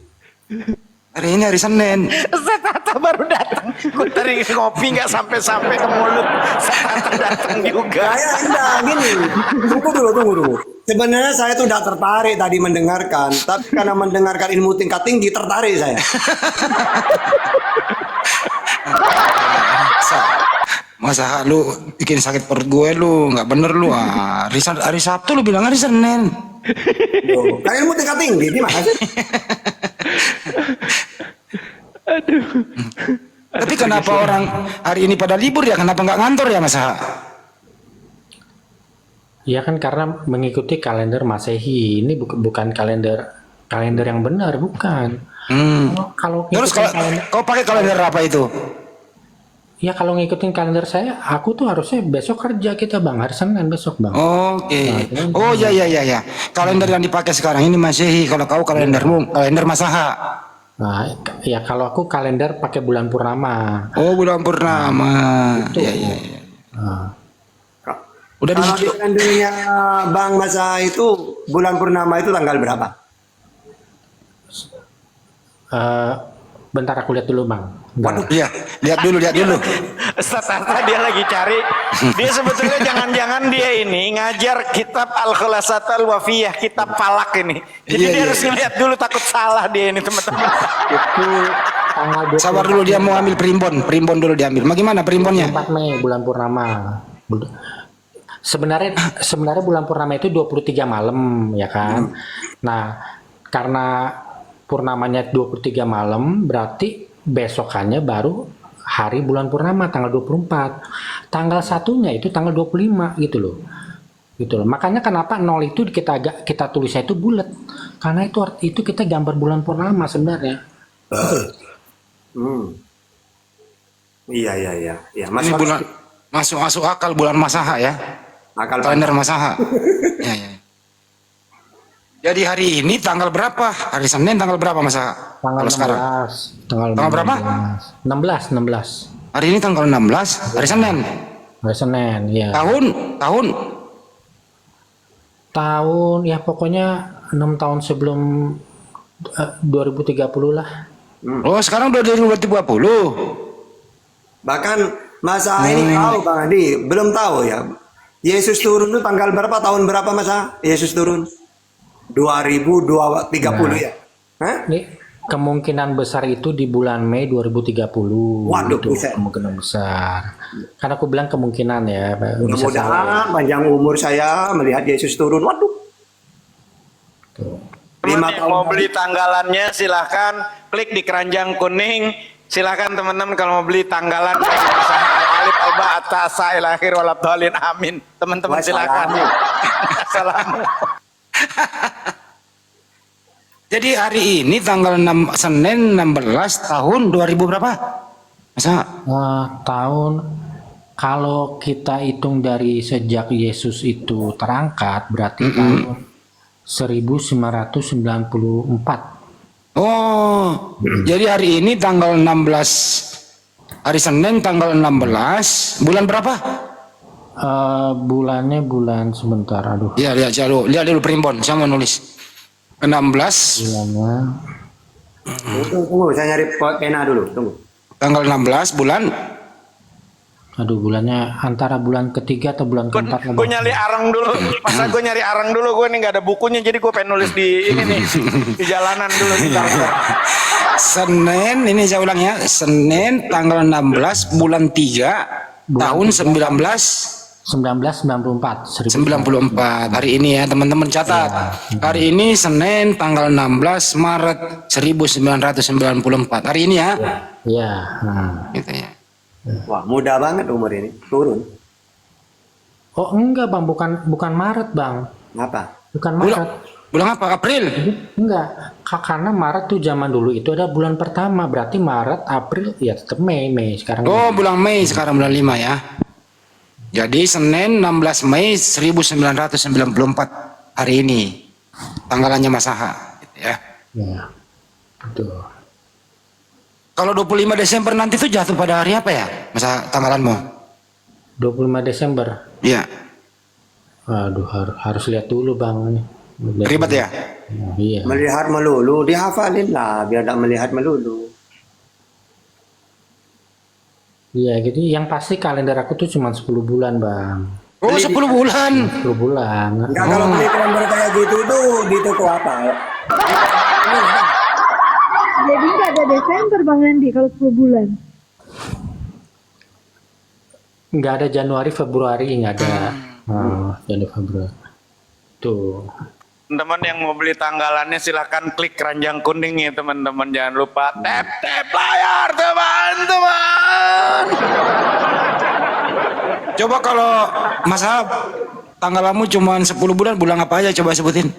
Hari ini hari Senin. Setata baru datang. Gue tadi ngopi nggak sampai-sampai ke mulut. Setata datang juga. Saya enggak gini. Tunggu dulu. Sebenarnya saya tuh udah tertarik tadi mendengarkan, tapi karena mendengarkan ilmu tingkat tinggi tertarik saya. Masa lu bikin sakit perut gue lu, nggak bener lu. Hari Sabtu lu bilang hari Senin. Loh, kan ilmu tingkat tinggi gimana sih? Tapi kenapa orang hari ini pada libur ya? Kenapa nggak ngantor ya, Mas? Ya kan karena mengikuti kalender Masehi. Ini bukan kalender yang benar, bukan. Kalau Terus ngikutin kau pakai kalender apa itu? ya kalau ngikutin kalender saya, aku tuh harusnya besok kerja kita bang, hari Senin besok bang. Oke. Oh ya. Kalender yang dipakai sekarang ini Masehi. Kalau kau kalendermu kalender Masaha. Nah, ya kalau aku kalender pakai bulan purnama. Oh, bulan purnama. Iya. Nah, Udah Kalau di kalendernya Bang Masa itu bulan purnama itu tanggal berapa? bentar aku lihat dulu bang. Waduh, iya. Lihat dulu. Setata dia lagi cari. Dia sebetulnya jangan-jangan dia ini ngajar kitab Al-Khulasatul Wafiyah, kitab Falak ini. Jadi dia harus lihat dulu, takut salah dia ini teman-teman. Itu tanggal 24 Sabar dulu, dia mau ambil primbon dulu diambil. Bagaimana primbonnya? 4 Mei bulan purnama. Sebenarnya bulan purnama itu 23 malam ya kan. Nah, karena purnamanya 23 malam berarti besokannya baru hari bulan purnama tanggal 24. Tanggal satunya itu tanggal 25 gitu loh. Gitu loh. Makanya kenapa 0 itu kita tulisnya itu bulat. Karena itu kita gambar bulan purnama sebenarnya. Iya. Ini bulan masuk akal bulan Masaha ya. Akal Kalender Masaha. Ya. Jadi hari ini tanggal berapa? Hari Senin tanggal berapa Masaha? Tanggal Kalau sekarang? 16. Tanggal berapa? 16. Hari ini tanggal 16, hari Senin. Hari Senin, ya. Tahun ya pokoknya 6 tahun sebelum 2030 lah. Oh, sekarang udah 2030. Bahkan Masa ini tahu Bang Adi, belum tahu ya. Yesus turun itu tanggal berapa, tahun berapa Masa? Yesus turun 2030 ya. Hah? Ini kemungkinan besar itu di bulan Mei 2030. Waduh, itu buset. kemungkinan besar. Karena aku bilang kemungkinan ya. Bisa salah. Mudah-mudahan panjang umur saya melihat Yesus turun. Waduh. Tuh. 5 Teman yang tahun mau lagi. beli tanggalannya silahkan klik di keranjang kuning. Silahkan teman-teman kalau mau beli tanggalan alif alba atas ila akhir waladhalin amin. Teman-teman silahkan. Assalamualaikum. Jadi hari ini tanggal 6 Senin 16 tahun 2000 berapa? Masa? Tahun kalau kita hitung dari sejak Yesus itu terangkat berarti tahun 1994. Oh, jadi hari ini tanggal 16, hari Senin tanggal 16, bulan berapa? Bulannya bulan sebentar, aduh. Ya, lihat dulu primbon, saya mau nulis. 16, Bulannya Tunggu, saya nyari pena dulu. Tunggu. tanggal 16 bulan. Aduh, bulannya antara bulan ketiga atau bulan keempat. Gue nyari arang dulu. Masa gue nyari arang dulu, gue nih nggak ada bukunya, jadi gue pengen nulis di ini nih, di jalanan dulu. Senin, ini saya ulang ya, Senin tanggal 16 bulan 3 tahun 1994. 1994. Hari ini ya teman-teman catat. Hari ini Senin tanggal 16 Maret 1994. Hari ini ya. Iya. Gitu ya. Wah, muda banget umur ini. Turun. Oh enggak bang, bukan Maret bang, Apa? bukan Bulan, Maret. bulan apa? April. Enggak, karena Maret tuh zaman dulu itu ada bulan pertama, berarti Maret, April, ya tetap Mei sekarang. Oh, bulan Mei sekarang bulan 5 ya. Jadi Senin 16 Mei 1994 hari ini. Tanggalannya Mas Aha gitu ya. Ya, betul. Kalau 25 Desember nanti tuh jatuh pada hari apa ya? Masa tanggalanmu? 25 Desember. Iya. Aduh, harus lihat dulu bang. Ribet ya? Iya. Melihat melulu, dihafalin lah biar tak melihat melulu. Iya, jadi yang pasti kalender aku tuh cuma 10 bulan bang. Oh, 10 bulan. 10 bulan. Enggak, kalau beli kalender kayak gitu tuh di toko apa? Jadi nggak ada Desember Bang Andi kalau 10 bulan. Nggak ada Januari, Februari, nggak ada. Januari, Februari. Tuh. Teman-teman yang mau beli tanggalannya silahkan klik keranjang kuning ya teman-teman. Jangan lupa tap layar teman-teman. Coba kalau Mas Ahab, tanggalanmu cuma 10 bulan, bulan apa aja coba sebutin.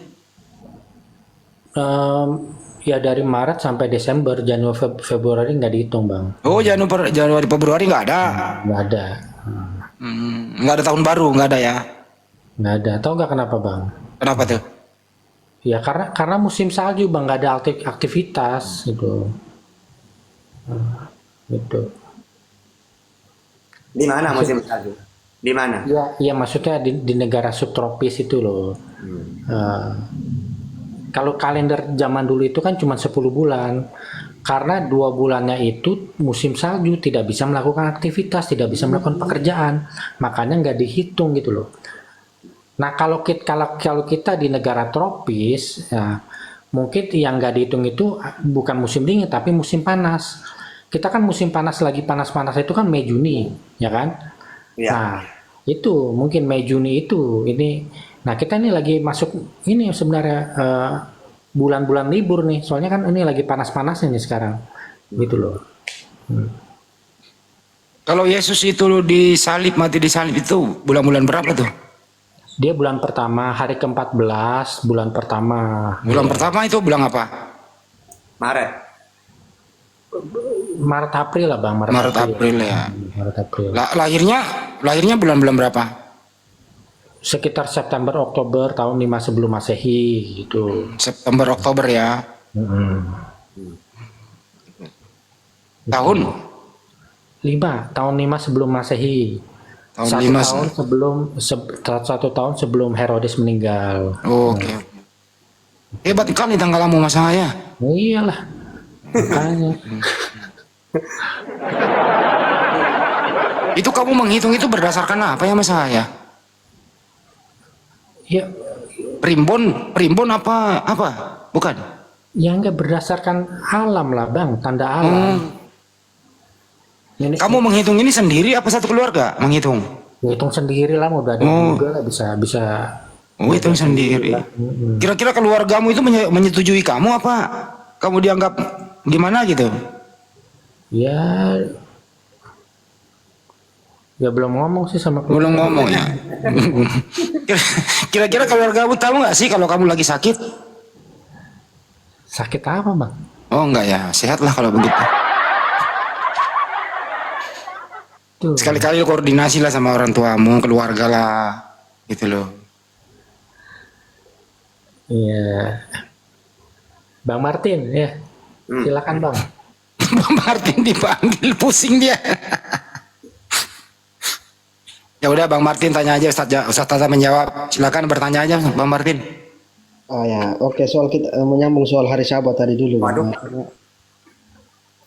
Ya dari Maret sampai Desember, Januari, Februari nggak dihitung bang. Oh, Januari Februari nggak ada. Nggak ada. Nggak ada tahun baru, nggak ada ya. Nggak ada. Tahu nggak kenapa bang? Kenapa tuh? Ya karena musim salju bang, nggak ada aktivitas gitu. Gitu. Di mana musim salju? Di mana? Ya maksudnya di negara subtropis itu loh. Kalau kalender zaman dulu itu kan cuma 10 bulan. Karena 2 bulannya itu musim salju, tidak bisa melakukan aktivitas, tidak bisa melakukan pekerjaan. Makanya nggak dihitung gitu loh. Nah kalau kita di negara tropis, ya, mungkin yang nggak dihitung itu bukan musim dingin tapi musim panas. Kita kan musim panas lagi panas-panas itu kan Mei Juni, ya kan? Ya. Nah itu mungkin Mei Juni itu ini. Nah kita ini lagi masuk ini sebenarnya bulan-bulan libur nih, soalnya kan ini lagi panas-panasnya nih sekarang, gitu loh. Kalau Yesus itu disalib, mati disalib itu bulan-bulan berapa tuh? Dia bulan pertama, hari ke-14, bulan pertama. Bulan pertama itu bulan apa? Maret. Maret April lah bang, Maret April ya. Maret April. Lahirnya bulan-bulan berapa? Sekitar September Oktober tahun 5 sebelum Masehi gitu. September Oktober ya. Tahun? 5 tahun 5 sebelum Masehi. Tahun 5 satu tahun sebelum Herodes meninggal. Oke. Hebat kali tanggalanmu Mas saya. Iyalah. Makanya. Itu kamu menghitung itu berdasarkan apa ya Mas saya? Ya, Primbon apa? Bukan. ya enggak berdasarkan alam lah bang, tanda alam. Ini, Kamu menghitung ini sendiri apa satu keluarga menghitung? hitung sendiri lah, udah ada juga lah bisa. Oh, hitung sendiri. Kira-kira keluargamu itu menyetujui kamu apa? Kamu dianggap gimana gitu? Ya belum ngomong sih sama Belum ngomong ya. Kira-kira keluargamu tahu nggak sih kalau kamu lagi sakit? Sakit apa bang? Oh enggak ya, sehat lah kalau begitu. Tuh. Sekali-kali koordinasi lah sama orang tuamu, keluarga lah, gitu loh. Iya. Bang Martin, ya. Silakan Bang. Bang Martin dipanggil, pusing dia. Ya udah Bang Martin tanya aja, Ustaz Tata menjawab. Silakan bertanya aja Bang Martin. Ya, oke, soal kita menyambung soal hari Sabat tadi dulu. Waduh.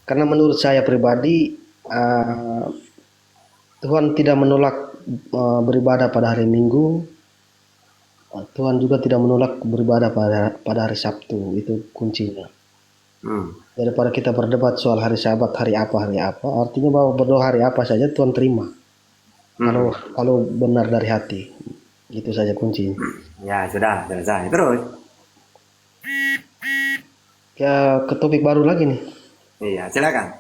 Karena menurut saya pribadi Tuhan tidak menolak beribadah pada hari Minggu. Tuhan juga tidak menolak beribadah pada hari Sabtu. Itu kuncinya. Daripada kita berdebat soal hari Sabat hari apa, artinya bahwa berdoa hari apa saja Tuhan terima. Kalau benar dari hati. Itu saja kuncinya. Ya sudah selesai. Terus? Ya, ke topik baru lagi nih. Iya silakan.